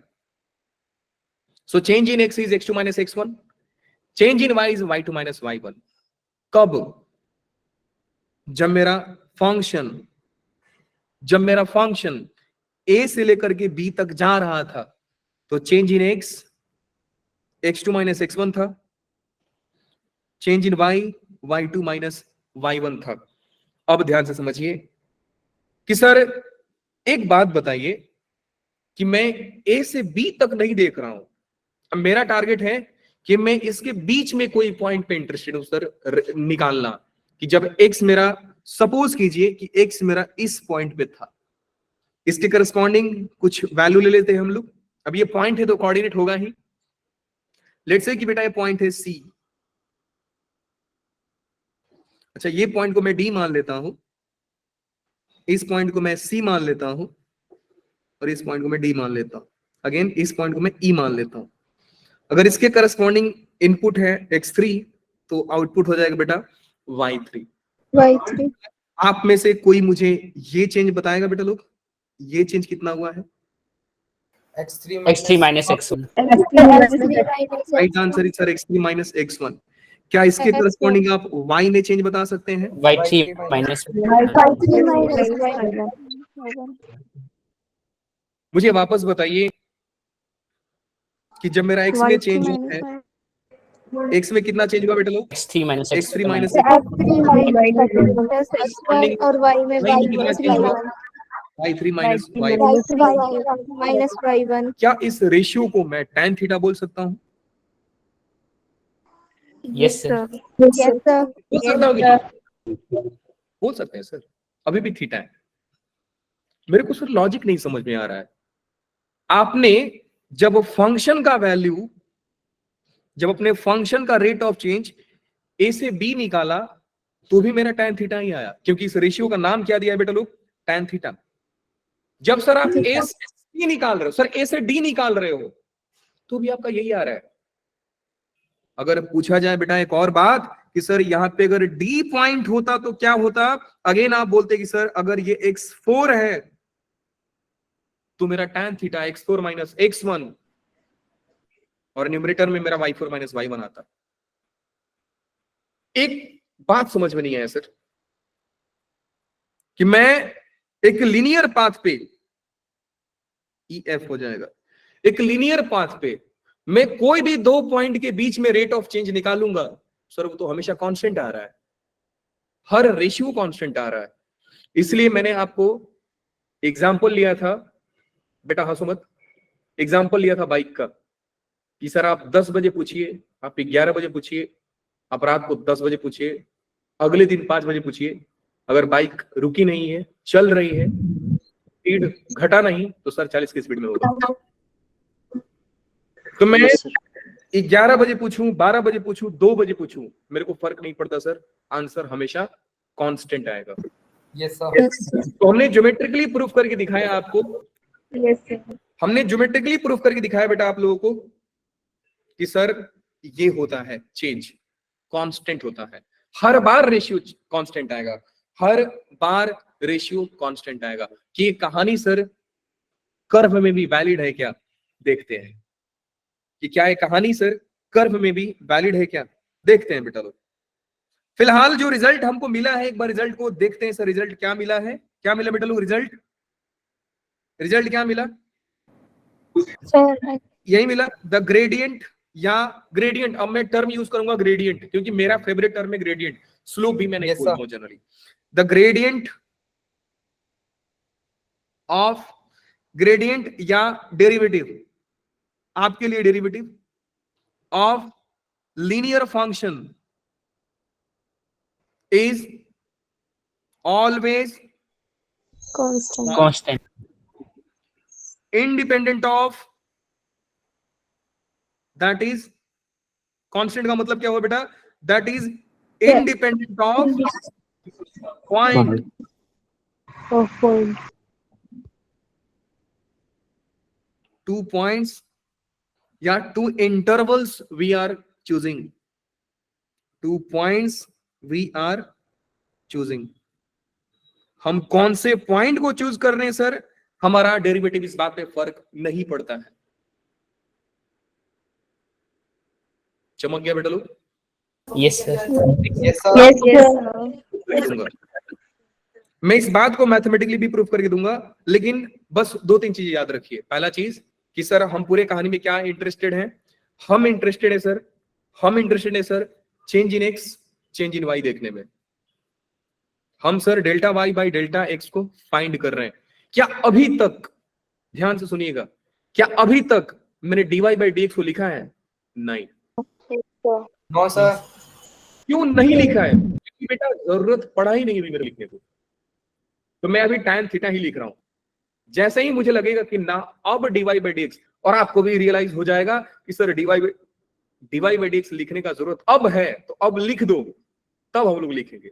So change in x is x2 minus x1, change in y is y2 minus y1। कब? जब मेरा फंक्शन a से लेकर के b तक जा रहा था तो change in x x2 minus x1 था, change in y y2 minus y1 था। अब ध्यान से समझिए कि सर एक बात बताइए कि मैं a से b तक नहीं देख रहा हूं, अब मेरा टारगेट है कि मैं इसके बीच में कोई पॉइंट पे इंटरेस्टेड हूं सर, निकालना कि जब x मेरा, सपोज कीजिए कि x मेरा इस पॉइंट पे था, इसके करस्पॉन्डिंग कुछ वैल्यू ले लेते हैं हम लोग। अब ये पॉइंट है तो कोऑर्डिनेट होगा ही। लेट्स से कि बेटा ये पॉइंट है C। अच्छा ये पॉइंट को मैं D मान लेता हूं, इस पॉइंट को मैं C मान लेता हूं, और इस पॉइंट को मैं D मान लेता हूं, अगेन इस पॉइंट को मैं E मान लेता हूं। अगर इसके करस्पॉन्डिंग इनपुट है x3 तो आउटपुट हो जाएगा बेटा y3। Y3. आप में से कोई मुझे ये चेंज बताएगा बेटा लोग, ये चेंज कितना हुआ है? x3 minus x1। Right answer is sir x3 minus x1। क्या इसके करस्पॉन्डिंग आप y में चेंज बता सकते हैं? y3 माइनस मुझे वापस बताइए कि जब मेरा x में चेंज हुआ है, x में कितना चेंज हुआ बेटा लोग? x3 माइनस x3 माइनस और Y में y में कितना चेंज हुआ? y3 minus y1। Minus Y1. क्या इस रेशियो को मैं tan थीटा बोल सकता हूँ? Yes, sir. Yes, sir. बोल सकता हूँ कि बोल सकते हैं सर, अभी भी थीटा है। मेरे को सर लॉजिक नहीं समझ में आ रहा है। आपने जब फंक्शन का वैल्यू, जब अपने फंक्शन का रेट ऑफ चेंज a से b निकाला तो भी मेरा tan थीटा ही आया, क्योंकि इस रेशियो का नाम क्या दिया है बेटा लोग? tan theta. जब सर आप a से c निकाल रहे हो, सर a से d निकाल रहे हो, तो भी आपका यही आ रहा है। अगर पूछा जाए बेटा एक और बात कि सर यहाँ पे अगर d पॉइंट होता तो क्या होता, अगेन आप बोलते कि सर अगर ये x4 है तो मेरा tan theta x4 minus x1, और न्यूमरेटर में मेरा y4 माइनस y1 आता। एक बात समझ में नहीं आया सर कि मैं एक लीनियर पाथ पे, EF हो जाएगा, एक लीनियर पाथ पे मैं कोई भी दो पॉइंट के बीच में रेट ऑफ चेंज निकालूंगा, सर वो तो हमेशा कांस्टेंट आ रहा है, हर रेशियो कांस्टेंट आ रहा है। इसलिए मैंने आपको एग्जांपल लिया था, बेटा हंसो मत, एग्जांपल लिया था बाइक का कि सर आप 10 बजे पूछिए, आप 11 बजे पूछिए, आप रात को 10 बजे पूछिए, अगले दिन 5 बजे पूछिए, अगर बाइक रुकी नहीं है, चल रही है, स्पीड घटा नहीं, तो सर 40 की स्पीड में होगा। तो मैं 11 बजे पूछूं, 12 बजे पूछूं, 2 बजे पूछूं, मेरे को फर्क नहीं पड़ता सर, आंसर हमेशा कांस्टेंट आएगा। Yes sir. तो हमने ज्योमेट्रिकली प्रूफ करके दिखाया आपको, Yes, sir. हमने ज्योमेट्रिकली प्रूफ करके दिखाया बेटा आप लोगों को कि सर ये होता है चेंज, कांस्टेंट होता है, हर बार रेशियो कांस्टेंट आएगा, हर बार रेशियो कांस्टेंट आएगा। कि ये कहानी सर कर्व में भी वैलिड है क्या, देखते हैं कि क्या ये कहानी सर कर्व में भी वैलिड है क्या, देखते हैं बेटा लोग। फिलहाल जो रिजल्ट हमको मिला है, एक बार रिजल्ट को देखते हैं सर, रिजल्ट क्या मिला है, क्या मिला बेटा लोग? रिजल्ट क्या मिला? Sir, यही मिला, द ग्रेडियंट या ग्रेडियंट, अब मैं टर्म यूज करूंगा ग्रेडियंट क्योंकि मेरा फेवरेट टर्म है ग्रेडियंट, स्लोप भी मैं नहीं Yes, बोलता sir. हूं जनरली। द ग्रेडियंट या डेरिवेटिव, आपके लिए derivative of linear function is always constant, Constant. Independent of, that is constant का मतलब क्या हुआ बेटा, that is independent of point, of point, 2 points या 2 intervals we are choosing, 2 points we are choosing. हम कौन से पॉइंट को चूज कर रहे हैं सर, हमारा डेरिवेटिव इस बात पे फर्क नहीं पड़ता है। चमक गया बेटा लोग? Yes, sir. yes sir, दूंगा मैं इस बात को मैथमेटिकली भी प्रूफ करके दूंगा, लेकिन बस 2-3 चीजें याद रखिए। पहला चीज कि सर हम पूरे कहानी में क्या इंटरेस्टेड हैं, हम इंटरेस्टेड है sir change in x change in y देखने में। हम sir delta y by delta x को फाइंड कर रहे हैं। क्या अभी तक, ध्यान से सुनिएगा, क्या अभी तक मैंने डीवाई बाई डी एक्स को लिखा है? नहीं। No, sir. क्यों नहीं लिखा है? क्योंकि बेटा जरूरत पड़ा ही नहीं अभी मेरे लिखने को, तो मैं अभी tan थीटा ही लिख रहा हूं। जैसे ही मुझे लगेगा कि ना अब डीवाई बाई डी एक्स, और आपको भी रियलाइज हो जाएगा कि sir dy by d x लिखने का जरूरत अब है, तो अब लिख दो, तब हम लोग लिखेंगे।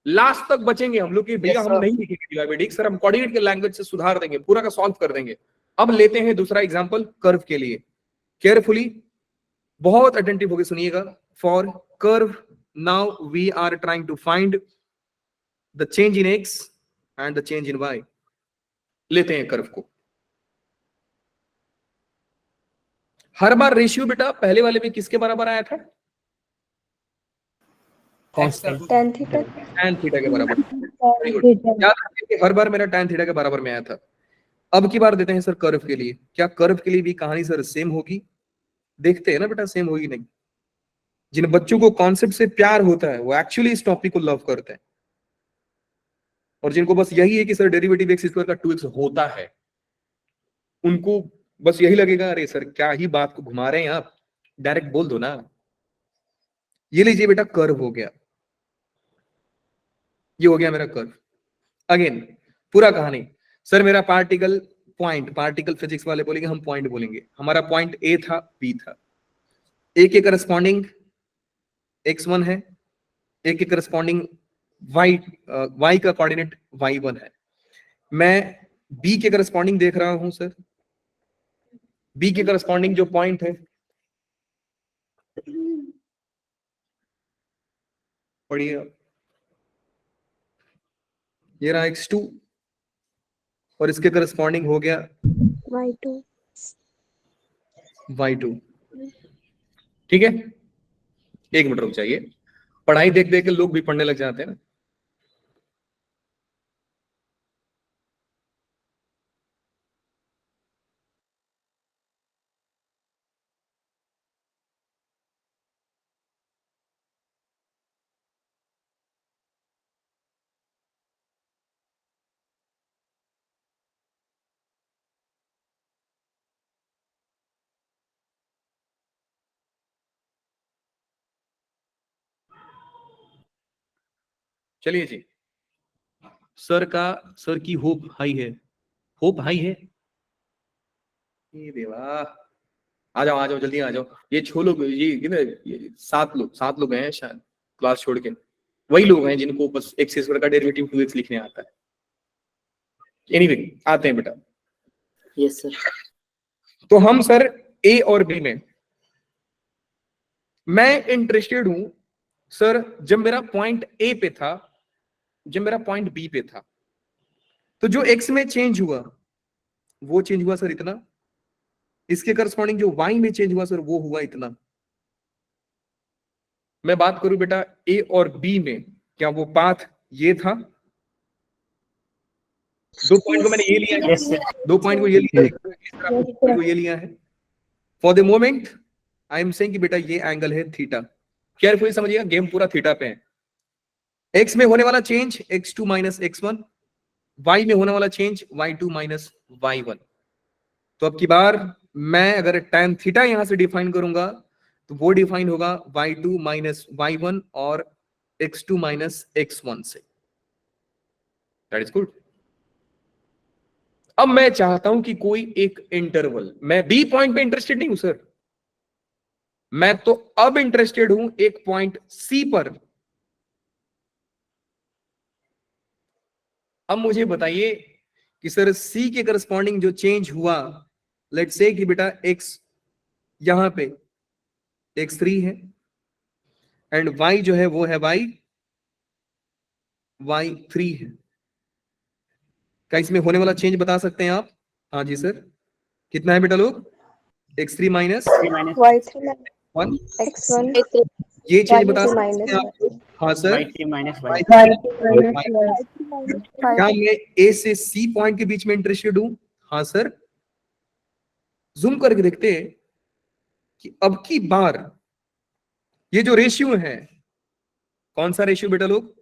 लास्ट तक बचेंगे हम लोग कि भैया Yes, हम sir. नहीं लिखेंगे dy by d x, sir हम कोऑर्डिनेट के लैंग्वेज से सुधार देंगे, पूरा का सॉल्व कर देंगे। अब लेते हैं दूसरा एग्जांपल कर्व के लिए। केयरफुली, बहुत अटेंटिव होकर सुनिएगा। For curve now we are trying to find the change in x and the change in y. लेते हैं कर्व को। हर बार रेशियो बेटा पहले वाले में किसके बराबर आया था? Constant. tan theta, tan theta के बराबर। Very good. theta, याद रखिए कि हर बार मेरा tan थीटा के बराबर में आया था। अब की बार देते हैं सर कर्व के लिए। क्या कर्व के लिए भी कहानी सर सेम होगी? देखते हैं ना बेटा, सेम होगी नहीं। जिन बच्चों को कॉन्सेप्ट से प्यार होता है वो एक्चुअली इस टॉपिक को लव करते हैं, और जिनको बस यही है कि सर डेरिवेटिव एक्स स्क्वायर का 2x होता है, उनको बस यही लगेगा अरे सर क्या ही बात को घुमा रहे हैं आप, डायरेक्ट बोल दो ना। ये लीजिए बेटा कर्व हो गया, ये हो गया मेरा कर्व। अगेन पूरा कहानी, सर मेरा पार्टिकल पॉइंट, पार्टिकल फिजिक्स वाले बोलेंगे हम पॉइंट बोलेंगे, हमारा पॉइंट ए था बी था, ए के करस्पॉन्डिंग x1 है, ए के करस्पॉन्डिंग y का कोऑर्डिनेट y1 है। मैं b के करस्पॉन्डिंग देख रहा हूं सर, b के करस्पॉन्डिंग जो पॉइंट है, पढ़िए ये रहा x2 और इसके करस्पॉन्डिंग हो गया y2, y2। ठीक है, एक मिनट रुक जाइए, पढ़ाई देख देख के लोग भी पढ़ने लग जाते हैं ना। चलिए जी, सर की होप हाई है, होप हाई है। ये देवा, आ जाओ जल्दी आ जाओ। ये 6 लोग, ये कितने, 7 लोग हैं शायद क्लास छोड़ के, वही लोग हैं जिनको बस एक्स स्क्वायर का डेरिवेटिव 2x लिखने आता है। एनीवे आते हैं बेटा। Yes, sir. तो हम सर ए और बी में, मैं इंटरेस्टेड हूं सर जब मेरा पॉइंट ए पे था, जब मेरा पॉइंट बी पे था, तो जो एक्स में चेंज हुआ वो चेंज हुआ सर इतना, इसके करस्पॉन्डिंग जो वाई में चेंज हुआ सर वो हुआ इतना। मैं बात करूं बेटा ए और बी में, क्या वो पाथ ये था? 2 पॉइंट को मैंने ये लिया है, Yes, sir. 2 पॉइंट को ये लिया है, इस तरह 2 पॉइंट को ये लिया है। For the moment I am saying कि बेटा ये एंगल है थीटा। केयरफुली समझिएगा, गेम पूरा थीटा पे है। x में होने वाला change x2 minus x1, y में होने वाला चेंज y2 माइनस y1। तो अब की बार मैं अगर tan थीटा यहां से डिफाइन करूंगा तो वो डिफाइन होगा y2 माइनस y1 और x2 माइनस x1 से। That is good. अब मैं चाहता हूं कि कोई एक इंटरवल, मैं बी पॉइंट पे इंटरेस्टेड नहीं हूं सर, मैं तो अब इंटरेस्टेड हूं एक पॉइंट सी पर। अब मुझे बताइए कि सर सी के करस्पॉन्डिंग जो चेंज हुआ, लेट्स से कि बेटा x यहां पे x3 है एंड y जो है वो है y3 है। क्या इसमें होने वाला चेंज बता सकते हैं आप? हाँ जी सर, कितना है बेटा लोग? x3 माइनस y3 1, x1 ये चेंज बता सकते माइनस हैं आप? हाँ सर, y3 माइनस y। क्या मैं ए से सी पॉइंट के बीच में इंटरेस्टेड हूं? हाँ सर। जूम करके देखते हैं कि अब की बार ये जो रेशियो है, कौन सा रेशियो बेटा लोग?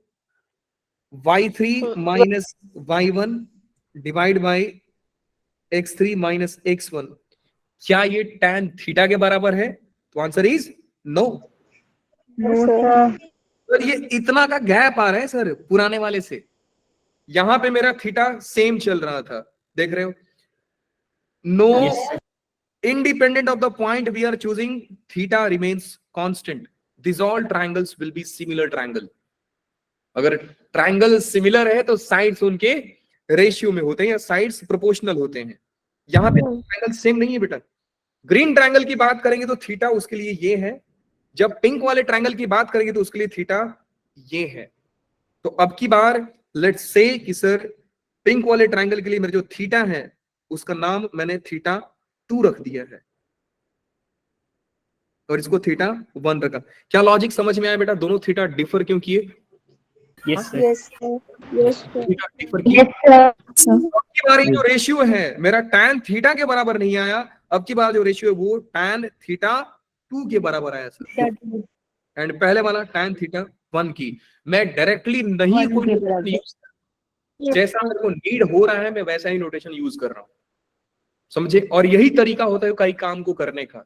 y3 minus y1 divide by x3 minus x1। क्या ये tan थीटा के बराबर है? तो आंसर इज नो। तो ये इतना का गैप आ रहा है सर पुराने वाले से। यहां पे मेरा थीटा सेम चल रहा था, देख रहे हो? No, independent of the point we are choosing, theta remains constant. These all triangles will be similar triangle. अगर ट्रायंगल सिमिलर है तो साइड्स उनके रेशियो में होते हैं या साइड्स प्रोपोर्शनल होते हैं। यहां पे ट्रायंगल सेम नहीं है बेटा। ग्रीन ट्रायंगल की बात करेंगे तो थीटा उसके लिए ये है, जब पिंक वाले ट्रायंगल की बात करेंगे तो उसके लिए थीटा ये है। तो अब की बार लेट्स से कि सर पिंक वाले ट्रायंगल के लिए मेरा जो थीटा है उसका नाम मैंने थीटा 2 रख दिया है और इसको थीटा 1 रखा। क्या लॉजिक समझ में आया बेटा? दोनों थीटा डिफर क्यों किए? Yes sir. Yes sir theta differ किए। अब की बार ये जो रेशियो है मेरा tan थीटा के बराबर नहीं आया, अब की बार जो रेशियो है वो tan थीटा 2 के बराबर आया सर। एंड पहले वाला tan थीटा 1 की। मैं डायरेक्टली नहीं कोई जैसा मेरे को नीड हो रहा है मैं वैसा ही नोटेशन यूज कर रहा हूं, समझे? और यही तरीका होता है कई काम को करने का।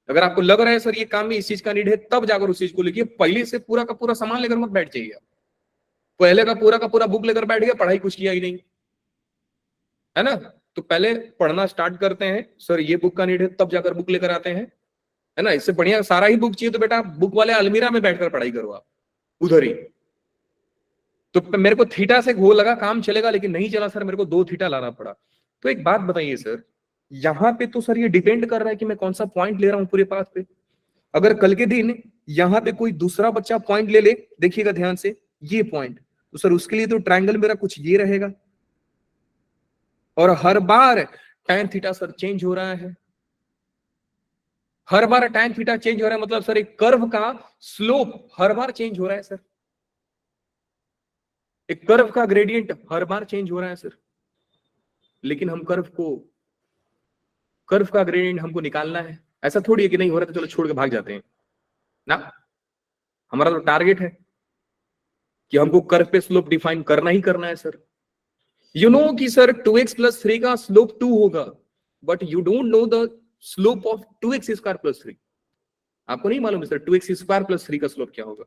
अगर आपको लग रहा है सर ये काम में इस चीज का नीड है, तब जाकर उस चीज को लिखिए। पहले से पूरा का पूरा सामान लेकर मत बैठ जाइए। पहले का पूरा बुक लेकर बैठ गया, पढ़ाई कुछ किया ही नहीं, है ना? तो पहले पढ़ना स्टार्ट करते हैं, सर ये बुक का नीड है, तब जाकर बुक लेकर आते हैं, है ना? इससे बढ़िया सारा ही बुक चाहिए तो बेटा बुक वाले अलमीरा में बैठकर पढ़ाई करो आप उधर ही। तो मेरे को थीटा से घोल लगा काम चलेगा, लेकिन नहीं चला सर, मेरे को 2 थीटा लाना पड़ा। तो एक बात बताइए सर, यहां पे तो सर ये डिपेंड कर रहा है कि मैं कौन सा पॉइंट ले रहा हूं पूरे पाथ पे। अगर कल के दिन यहां पे कोई दूसरा बच्चा पॉइंट ले ले, देखिएगा ध्यान से, ये पॉइंट, तो सर उसके लिए तो ट्रायंगल मेरा कुछ ये रहेगा। और हर बार tan थीटा सर चेंज हो रहा है, हर बार tan थीटा चेंज हो रहा है, मतलब सर एक कर्व का स्लोप हर बार चेंज हो रहा है सर, एक कर्व का ग्रेडियंट हर बार चेंज हो रहा है सर। लेकिन हम कर्व का ग्रेडियंट हमको निकालना है, ऐसा थोड़ी है कि नहीं हो रहा तो चलो छोड़ के भाग जाते हैं ना। हमारा तो टारगेट है कि हमको कर्व पे स्लोप डिफाइन करना ही करना है सर। यू नो कि सर 2x प्लस 3 का स्लोप 2 होगा, but you don't know the slope of 2x square plus 3। आपको नहीं मालूम है सर 2x स्क्वायर प्लस 3 का स्लोप क्या होगा।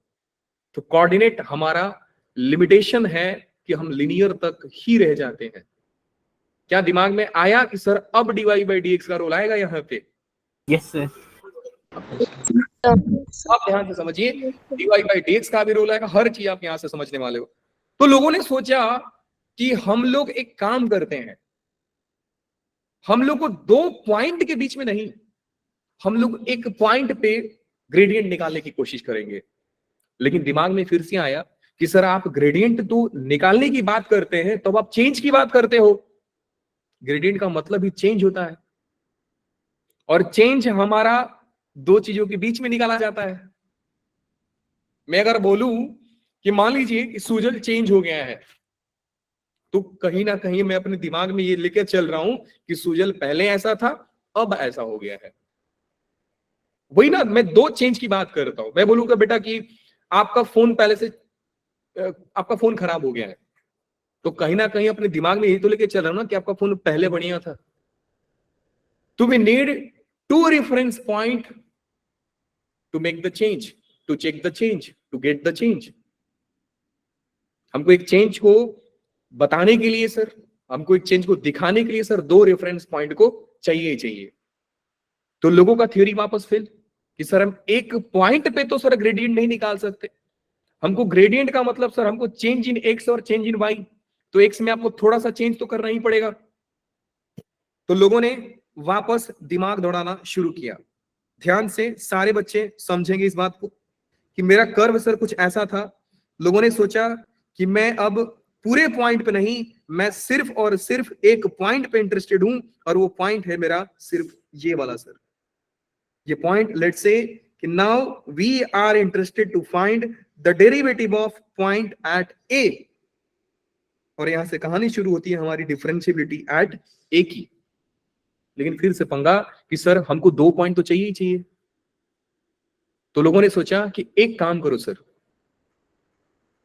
तो कोऑर्डिनेट हमारा लिमिटेशन है कि हम लिनियर तक ही रह जाते हैं। क्या दिमाग में आया कि सर अब dy बाई dx का रोल आएगा यहाँ पे? Yes sir. आप ध्यान से समझिए, dy बाई dx का भी रोल आएगा, हर चीज आप यहां से समझने वाले हो। तो लोगों ने सोचा कि हम लोग एक काम करते हैं, हम लोग को 2 पॉइंट के बीच में नहीं, हम लोग एक पॉइंट पे ग्रेडियंट निकालने की कोशिश करेंगे। लेकिन दिमाग में फिर से आया कि सर आप ग्रेडियंट तो निकालने की बात करते हैं, तो आप चेंज की बात करते हो। ग्रेडियंट का मतलब ही चेंज होता है, और चेंज हमारा 2 चीजों के बीच में निकाला जाता है। मैं अगर बोलूं कि मान लीजिए कि सूजल चेंज हो गया है, तो कहीं ना कहीं मैं अपने दिमाग में ये लेके चल रहा हूं कि सूजल पहले ऐसा था अब ऐसा हो गया है। वही ना, मैं दो चेंज की बात करता हूं। मैं बोलूंगा बेटा कि आपका फोन पहले से आपका फोन खराब हो गया है, तो कहीं ना कहीं अपने दिमाग में यही तो लेके चल रहा हूं ना कि आपका फोन पहले बढ़िया था। तो we need to reference point to make the change, to check the change, to get the change. हमको एक चेंज को बताने के लिए सर, हमको एक चेंज को दिखाने के लिए सर दो रेफरेंस पॉइंट को चाहिए ही चाहिए। तो लोगों का थ्योरी वापस फेल कि सर हम एक पॉइंट पे तो सर ग्रेडियंट नहीं निकाल सकते। हमको ग्रेडियंट का मतलब सर हमको चेंज इन एक्स और चेंज इन वाई, तो एक्स में आपको थोड़ा सा चेंज तो करना ही पड़ेगा। तो लोगों ने वापस दिमाग दौड़ाना शुरू किया। ध्यान से सारे बच्चे समझेंगे इस बात को कि मेरा कर्व सर कुछ ऐसा था। लोगों ने सोचा कि मैं अब पूरे पॉइंट पे नहीं, मैं सिर्फ और सिर्फ एक पॉइंट पे इंटरेस्टेड हूं, और वो पॉइंट है मेरा सिर्फ ये वाला सर। ये पॉइंट, लेट्स से कि now we are interested to find the derivative of point at A, और यहां से कहानी शुरू होती है हमारी डिफरेंशिएबिलिटी एट ए की। लेकिन फिर से पंगा कि सर हमको दो पॉइंट तो चाहिए ही चाहिए। तो लोगों ने सोचा कि एक काम करो सर,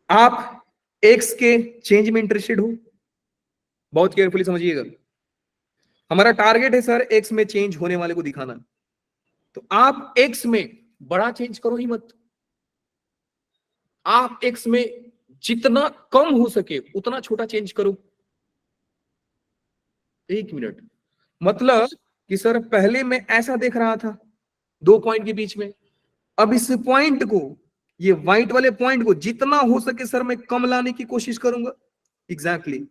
आप एक्स के चेंज में इंटरेस्टेड हो, बहुत केयरफुली समझिएगा। हमारा टारगेट है सर एक्स में चेंज होने वाले को दिखाना। तो आप एक्स में बड़ा चेंज करो ही मत, आप एक्स में जितना कम हो सके उतना छोटा चेंज करो। एक मिनट, मतलब कि सर पहले मैं ऐसा देख रहा था दो पॉइंट के बीच में, अब इस पॉइंट को, ये व्हाइट वाले पॉइंट को जितना हो सके सर मैं कम लाने की कोशिश करूंगा। एग्जैक्टली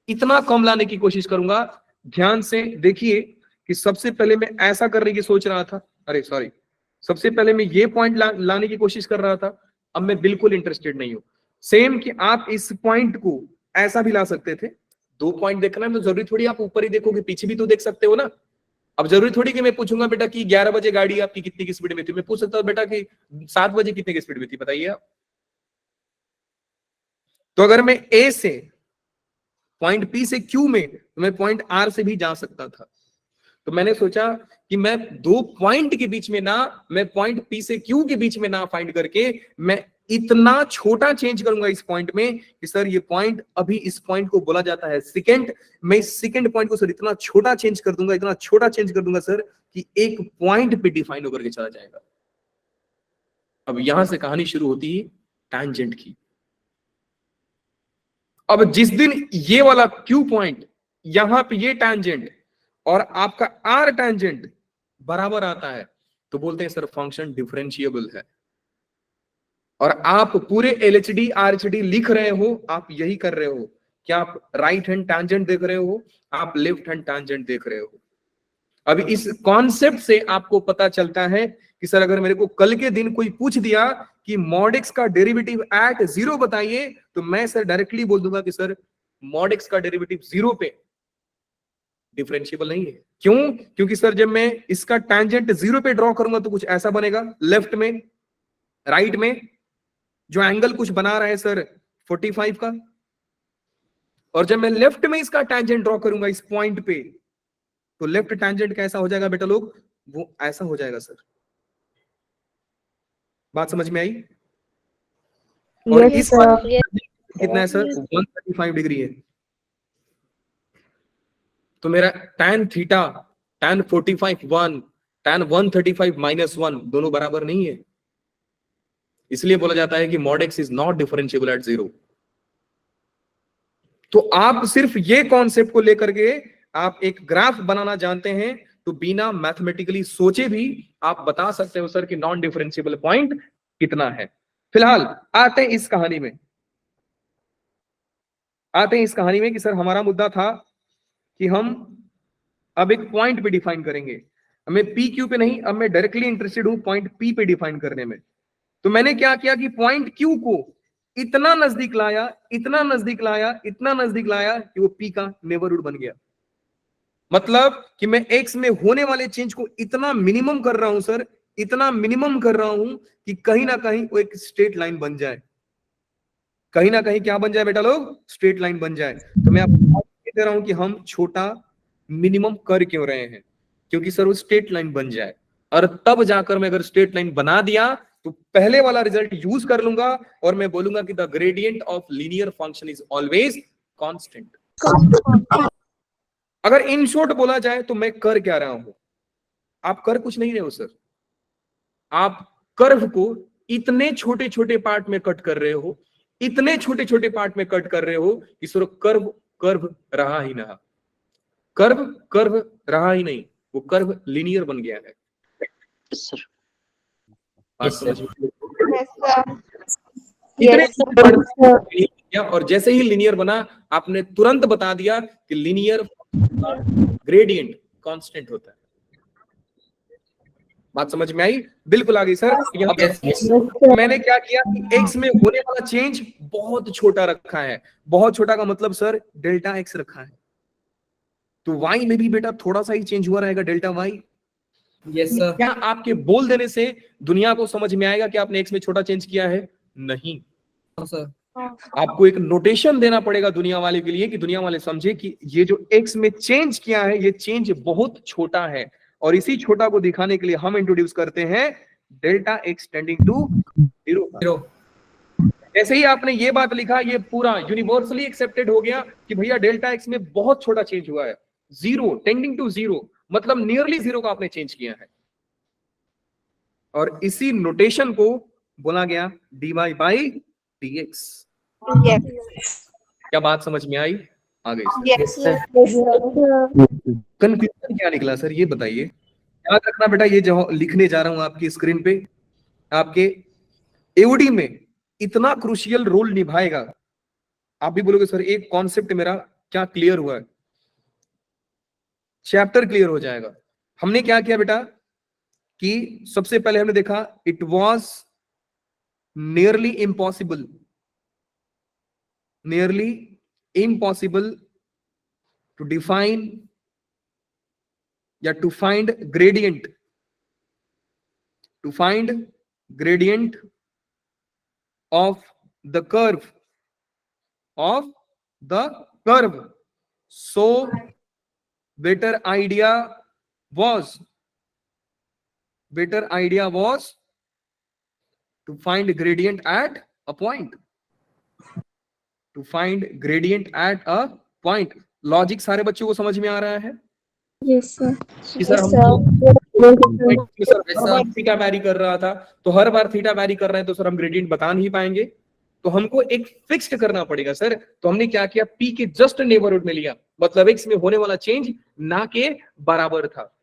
इतना कम लाने की कोशिश करूंगा। ध्यान से देखिए कि सबसे पहले मैं ऐसा करने की सोच रहा था, अरे सॉरी, सबसे पहले मैं ये पॉइंट लाने की कोशिश कर रहा था, अब मैं बिल्कुल इंटरेस्टेड नहीं हूं। सेम कि आप इस पॉइंट को ऐसा भी ला सकते थे। दो पॉइंट देखना है तो जरूरी थोड़ी आप ऊपर ही देखोगे, पीछे भी तो देख सकते हो ना। अब जरूरी थोड़ी कि मैं पूछूंगा बेटा कि 11 बजे गाड़ी आपकी कितनी की स्पीड में थी, मैं पूछ सकता हूं बेटा कि 7 बजे कितने की स्पीड में थी, बताइए आप। तो अगर मैं ए से पॉइंट पी से क्यू में, तो मैं पॉइंट आर से भी जा सकता था। तो मैंने सोचा कि मैं दो पॉइंट के बीच में ना, मैं पॉइंट पी से क्यू के बीच में ना फाइंड करके मैं इतना छोटा चेंज करूंगा इस पॉइंट में कि सर ये पॉइंट, अभी इस पॉइंट को बोला जाता है सेकंड, मैं इस सेकंड पॉइंट को सर इतना छोटा चेंज कर दूंगा, इतना छोटा चेंज कर दूंगा सर कि एक पॉइंट पे डिफाइन होकर के चला जाएगा। अब यहां से कहानी शुरू होती है टैंजेंट की। अब जिस दिन ये वाला क्यू पॉइंट, यहां पे ये टैंजेंट और आपका आर टैंजेंट बराबर आता है, तो बोलते हैं सर फंक्शन डिफरेंशिएबल है। और आप पूरे एलएचडी आरएचडी लिख रहे हो, आप यही कर रहे हो कि आप राइट हैंड टैंजेंट देख रहे हो, आप लेफ्ट हैंड टैंजेंट देख रहे हो। अभी इस कॉन्सेप्ट से आपको पता चलता है कि सर अगर मेरे को कल के दिन कोई पूछ दिया कि मॉड एक्स का डेरिवेटिव एट 0 बताइए, तो मैं सर डायरेक्टली बोल दूंगा कि सर मॉड एक्स का डेरिवेटिव 0 पे डिफरेंशिएबल नहीं है। क्यों? क्योंकि सर जब मैं इसका टैंजेंट 0 पे ड्रॉ करूंगा तो कुछ ऐसा बनेगा लेफ्ट में, राइट में जो एंगल कुछ बना रहा है सर 45 का, और जब मैं लेफ्ट में इसका टैंजेंट ड्रॉ करूंगा इस पॉइंट पे, तो लेफ्ट टैंजेंट कैसा हो जाएगा बेटा लोग? वो ऐसा हो जाएगा सर। बात समझ में आई? और Yes, इस sir. कितना है सर? 135 डिग्री है। तो मेरा tan थीटा, tan 45 1, tan 135 -1 दोनों बराबर नहीं है। इसलिए बोला जाता है कि mod x is not differentiable eight 0। तो आप सिर्फ ये कॉन्सेप्ट को लेकर के आप एक ग्राफ बनाना जानते हैं, तो बिना मैथमेटिकली सोचे भी आप बता सकते हो सर कि नॉन डिफरेंशिएबल पॉइंट कितना है। फिलहाल आते हैं इस कहानी में, कि सर हमारा मुद्दा था कि हम अब एक पॉइंट पे डिफाइन करेंगे। हमें पी क्यू पे नहीं, अब मैं डायरेक्टली इंटरेस्टेड हूं पॉइंट पी पे डिफाइन करने में। तो मैंने क्या किया कि पॉइंट क्यू को इतना नजदीक लाया, इतना नजदीक लाया, इतना नजदीक लाया कि वो पी का नेबरहुड बन गया। मतलब कि मैं एक्स में होने वाले चेंज को इतना मिनिमम कर रहा हूं सर, इतना मिनिमम कर रहा हूं कि कहीं ना कहीं वो एक स्ट्रेट लाइन बन जाए। कहीं ना कहीं क्या बन जाए बेटा लोग? स्ट्रेट लाइन बन जाए। तो मैं आपको दे रहा हूं कि हम छोटा मिनिमम कर क्यों रहे हैं, क्योंकि सर वो स्ट्रेट लाइन बन जाए। और तब जाकर मैं अगर स्ट्रेट लाइन बना दिया तो पहले वाला रिजल्ट यूज कर लूंगा और मैं बोलूंगा कि the gradient of linear function is always constant. अगर इन शॉर्ट बोला जाए तो मैं कर क्या रहा हूं, आप कर कुछ नहीं रहे हो सर, आप कर्व को इतने छोटे छोटे पार्ट में कट कर रहे हो, इतने छोटे छोटे पार्ट में कट कर रहे हो कि सर कर्व कर्व रहा ही ना, कर्व कर्व रहा ही नहीं, वो कर्व लीनियर बन गया है। सर बात Yes, समझ sir. में? Yes, sir. इतने Yes, छोटे part में linear किया और जैसे ही लीनियर बना आपने तुरंत बता दिया कि लीनियर ग्रेडियंट कांस्टेंट होता है। बात समझ में आई? बिल्कुल आ गई सर। यहाँ पे Yes. मैंने क्या किया कि x में होने वाला चेंज बहुत छोटा रखा है, बहुत छोटा का मतलब सर डेल्टा x रखा है, तो y में भी बेटा थोड़ा सा ही चेंज हुआ रहेगा, डेल्टा y। Yes, sir. क्या आपके बोल देने से दुनिया को समझ में आएगा कि आपने x में छोटा चेंज किया है? नहीं, Sir. आपको एक नोटेशन देना पड़ेगा दुनिया वाले के लिए कि दुनिया वाले समझे कि ये जो x में चेंज किया है ये चेंज बहुत छोटा है, और इसी छोटा को दिखाने के लिए हम इंट्रोड्यूस करते हैं डेल्टा x टेंडिंग टू 0। जैसे ही आपने ये बात लिखा ये पूरा यूनिवर्सली एक्सेप्टेड हो गया कि भैया डेल्टा x में बहुत छोटा चेंज हुआ है, 0 टेंडिंग टू 0 मतलब नियरली 0 का आपने चेंज किया है, और इसी नोटेशन को बोला गया dy बाई dx। Yes. क्या बात समझ में आई? आ गई सर। Yes, sir. कंफ्यूजन क्या निकला सर ये बताइए। याद रखना बेटा, ये जो लिखने जा रहा हूं आपकी स्क्रीन पे, आपके एओडी में इतना क्रूशियल रोल निभाएगा। आप भी बोलोगे सर एक कॉन्सेप्ट मेरा क्या क्लियर हुआ है, चैप्टर क्लियर हो जाएगा। हमने क्या किया बेटा कि सबसे पहले हमने देखा it was nearly impossible to define या to find gradient of the curve so better idea was to find gradient at a point, logic सारे बच्चों को समझ में आ रहा है? Yes, sir. कि सर हम थीटा वैरी कर रहा था तो हर बार थीटा वैरी कर रहे हैं तो सर हम ग्रेडियंट बता नहीं पाएंगे, तो हमको एक फिक्स्ड करना पड़ेगा सर। तो हमने क्या किया, p के जस्ट नेबरहुड में लिया, मतलब x में होने वाला चेंज ना के बराबर था,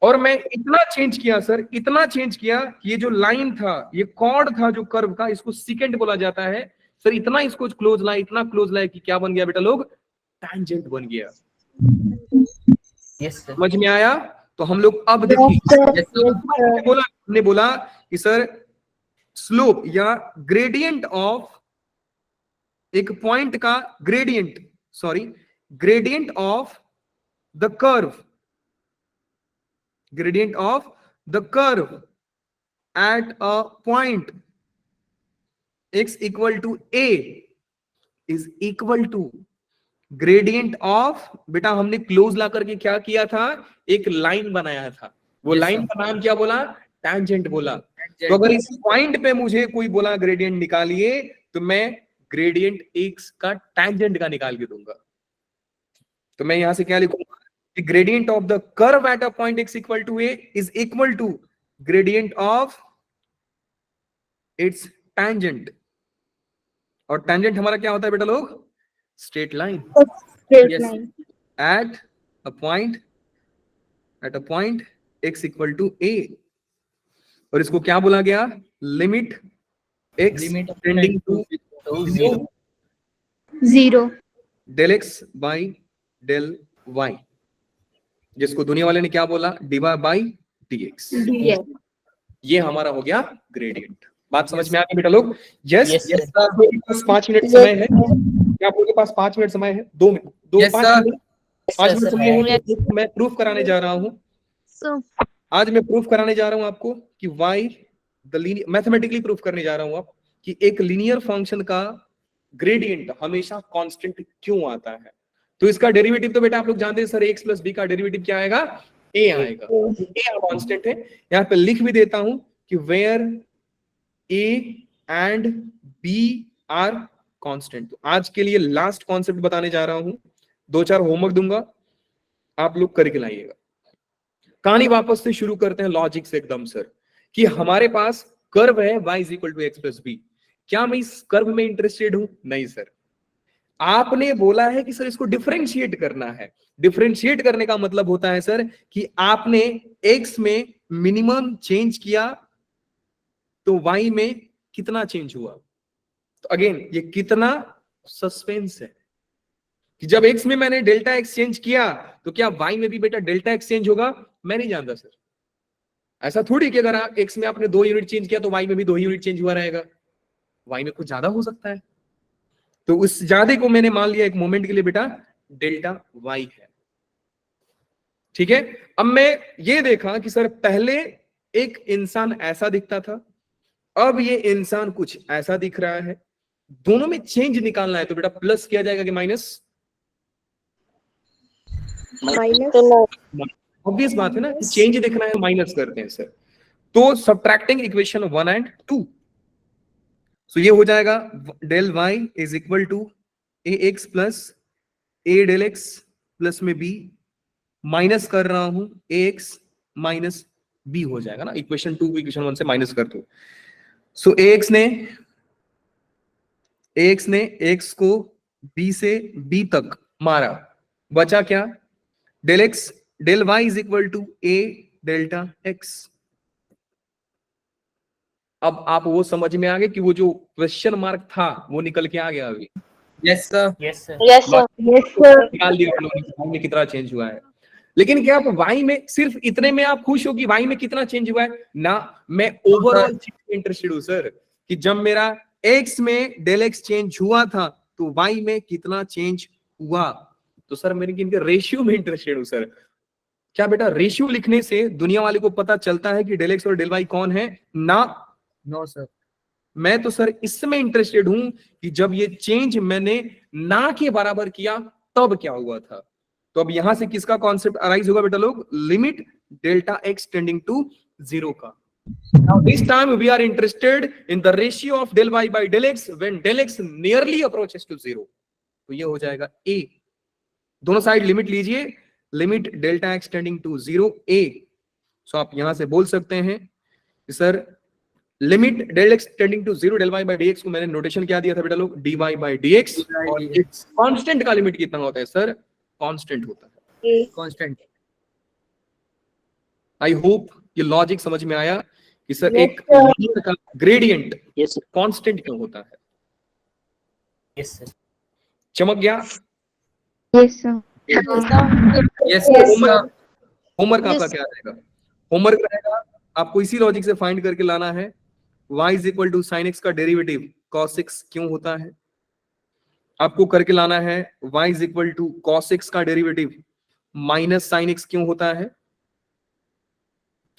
और मैं इतना चेंज किया सर, इतना चेंज किया कि ये जो लाइन था, ये कॉर्ड था जो कर्व का, इसको सेकेंड बोला जाता है सर। इतना इसको क्लोज लाया, इतना क्लोज लाया कि क्या बन गया बेटा लोग, टैंजेंट बन गया। Yes, sir. समझ में आया? तो हम लोग अब देखिए हमने बोला कि सर स्लोप या ग्रेडियंट ऑफ एक पॉइंट का gradient of the curve at a point x equal to a is equal to gradient of, बेटा हमने क्लोज ला करके क्या किया था, एक लाइन बनाया था, वो लाइन का नाम क्या बोला, टैंजेंट बोला। तो अगर इस पॉइंट पे मुझे कोई बोला ग्रेडियंट निकालिए तो मैं ग्रेडियंट x का टैंजेंट का निकाल के दूंगा। तो मैं यहां से क्या लिखूंगा कि gradient of the curve at a point x equal to a is equal to gradient of its tangent, और टैंजेंट हमारा क्या होता है बेटा लोग, straight line at a point x equal to a, और इसको क्या बोला गया, limit x tending to 0 del x by del y, जिसको दुनिया वाले ने क्या बोला, dy बाई dx। ये हमारा हो गया ग्रेडियंट। बात समझ में आ गई बेटा लोग? Yes Yes, sir. आप लोगों के पास 5 मिनट समय है, क्या आप लोगों के पास 5 मिनट समय है? 2 मिनट, 5 मिनट समय है। मैं प्रूफ कराने जा रहा हूँ, आज मैं प्रूफ कराने जा रहा हूँ आपको कि why the linear, mathematically proof करने जा रहा हूँ आप कि एक लीनियर फंक्शन का ग्रेडियंट हमेशा कांस्टेंट क्यों आता है। तो इसका डेरिवेटिव तो बेटा आप लोग जानते हैं सर, एक्स प्लस बी का डेरिवेटिव क्या आएगा, ए आएगा, ए कांस्टेंट है। यहाँ पे लिख भी देता हूं कि where a and b are constant. तो आज के लिए लास्ट कॉन्सेप्ट बताने जा रहा हूं, 2-4 होमवर्क दूंगा, आप लोग करके लाइएगा। कहानी वापस से शुरू करते हैं लॉजिक से एकदम सर, कि हमारे पास कर्व है y is equal to x plus b. क्या मैं इस कर्व में इंटरेस्टेड हूं? नहीं सर, आपने बोला है कि सर इसको डिफरेंशिएट करना है। डिफरेंशिएट करने का मतलब होता है सर कि आपने x में मिनिमम चेंज किया तो y में कितना चेंज हुआ। तो अगेन ये कितना सस्पेंस है कि जब x में मैंने डेल्टा x चेंज किया तो क्या y में भी बेटा डेल्टा x चेंज होगा? मैं नहीं जानता सर। ऐसा थोड़ी कि अगर x में आपने 2 यूनिट चेंज किया तो y में भी 2 यूनिट चेंज हुआ रहेगा, y में कुछ ज्यादा हो सकता है। तो उस ज्यादा को मैंने मान लिया एक मोमेंट के लिए बेटा डेल्टा y है। ठीक है, अब मैं ये देखा कि सर पहले एक इंसान ऐसा दिखता था, अब ये इंसान कुछ ऐसा दिख रहा है, दोनों में चेंज निकालना है तो बेटा प्लस किया जाएगा कि माइनस? ऑब्वियस बात है ना, चेंज देखना है माइनस करते हैं सर। तो सब्ट्रैक्टिंग इक्वेशन 1 एंड 2, सो ये हो जाएगा del y is equal to a x plus a del x plus में b, माइनस कर रहा हूं ए एक्स माइनस बी हो जाएगा ना, इक्वेशन 2 को इक्वेशन 1 से माइनस कर दो। सो ए एक्स ने एक्स को b से b तक मारा, बचा क्या? Del x del y is equal to a delta x. अब आप वो समझ में आ गए कि वो जो क्वेश्चन मार्क था वो निकल के आ गया अभी? Yes sir. Yes sir. Yes, sir. निकाल दिया आप लोगों ने y में कितना चेंज हुआ है। लेकिन क्या आप y में सिर्फ इतने में आप खुश हो कि y में कितना चेंज हुआ है ना? मैं ओवरऑल चीज में इंटरेस्टेड हूं सर, कि जब मेरा x में डेल x चेंज हुआ था तो y में कितना चेंज हुआ। तो सर मेरे इनके रेशियो में इंटरेस्टेड हूं सर। क्या बेटा रेशियो लिखने से दुनिया वाले को पता चलता है कि डेल x और डेल y कौन है? ना, नो सर। मैं तो सर इसमें इंटरेस्टेड हूं कि जब ये चेंज मैंने ना के बराबर किया तब क्या हुआ था। तो अब यहां से किसका कॉन्सेप्ट अराइज होगा बेटा लोग? Limit delta x tending to 0 का। Now this time we are interested in the ratio of del y by del x when del x nearly approaches to 0. तो ये हो जाएगा a। दोनों साइड लिमिट लीजिए, limit delta x tending to 0 a। So आप यहां से बोल सकते हैं कि sir limit del x tending to 0 del y by dx को मैंने नोटेशन क्या दिया था बेटा लोग? dy by dx। और कांस्टेंट का लिमिट कितना होता है सर? कांस्टेंट होता है, कांस्टेंट। आई होप ये लॉजिक समझ में आया कि सर एक नंबर का ग्रेडियंट कांस्टेंट क्यों होता है। Yes sir. चमक गया? Yes sir. Yes homework homework आपका Yes. क्या रहेगा? होमवर्क रहेगा आपको इसी लॉजिक से फाइंड करके लाना है y is equal to sine x का डेरिवेटिव cos x क्यों होता है। आपको करके लाना है y is equal to cos x का डेरिवेटिव माइनस साइन एक्स क्यों होता है।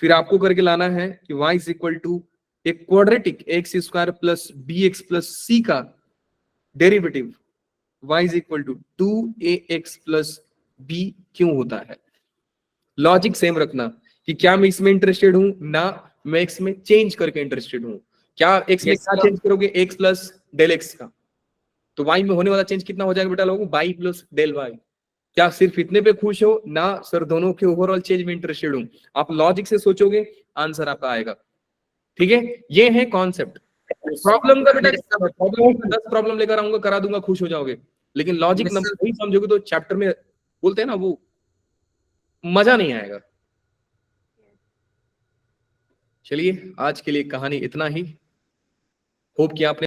फिर आपको करके लाना है कि y इज इक्वल टू एक quadratic x square plus b x plus c का derivative y is equal to 2ax plus b क्यों होता है। लॉजिक सेम रखना कि क्या मैं इसमें इंटरेस्टेड हूं ना, मैं एक्स में चेंज करके इंटरेस्टेड हूं। क्या एक्स में क्या चेंज करोगे? एक्स प्लस डेल एक्स का। तो वाई में होने वाला चेंज कितना हो जाएगा बेटा लोगों? Y plus del y. क्या सिर्फ इतने पे खुश हो ना? सर दोनों के ओवरऑल चेंज में इंटरेस्टेड हूं। आप लॉजिक से सोचोगे आंसर आपका आएगा। ठीक है, ये है कॉन्सेप्ट। प्रॉब्लम का बेटा प्रॉब्लम 10 प्रॉब्लम लेकर आऊंगा, करा दूंगा, खुश हो जाओगे। लेकिन लॉजिक नंबर नहीं समझोगे तो चैप्टर में बोलते हैं ना वो मजा नहीं आएगा। चलिए आज के लिए कहानी इतना ही। होप कि आपने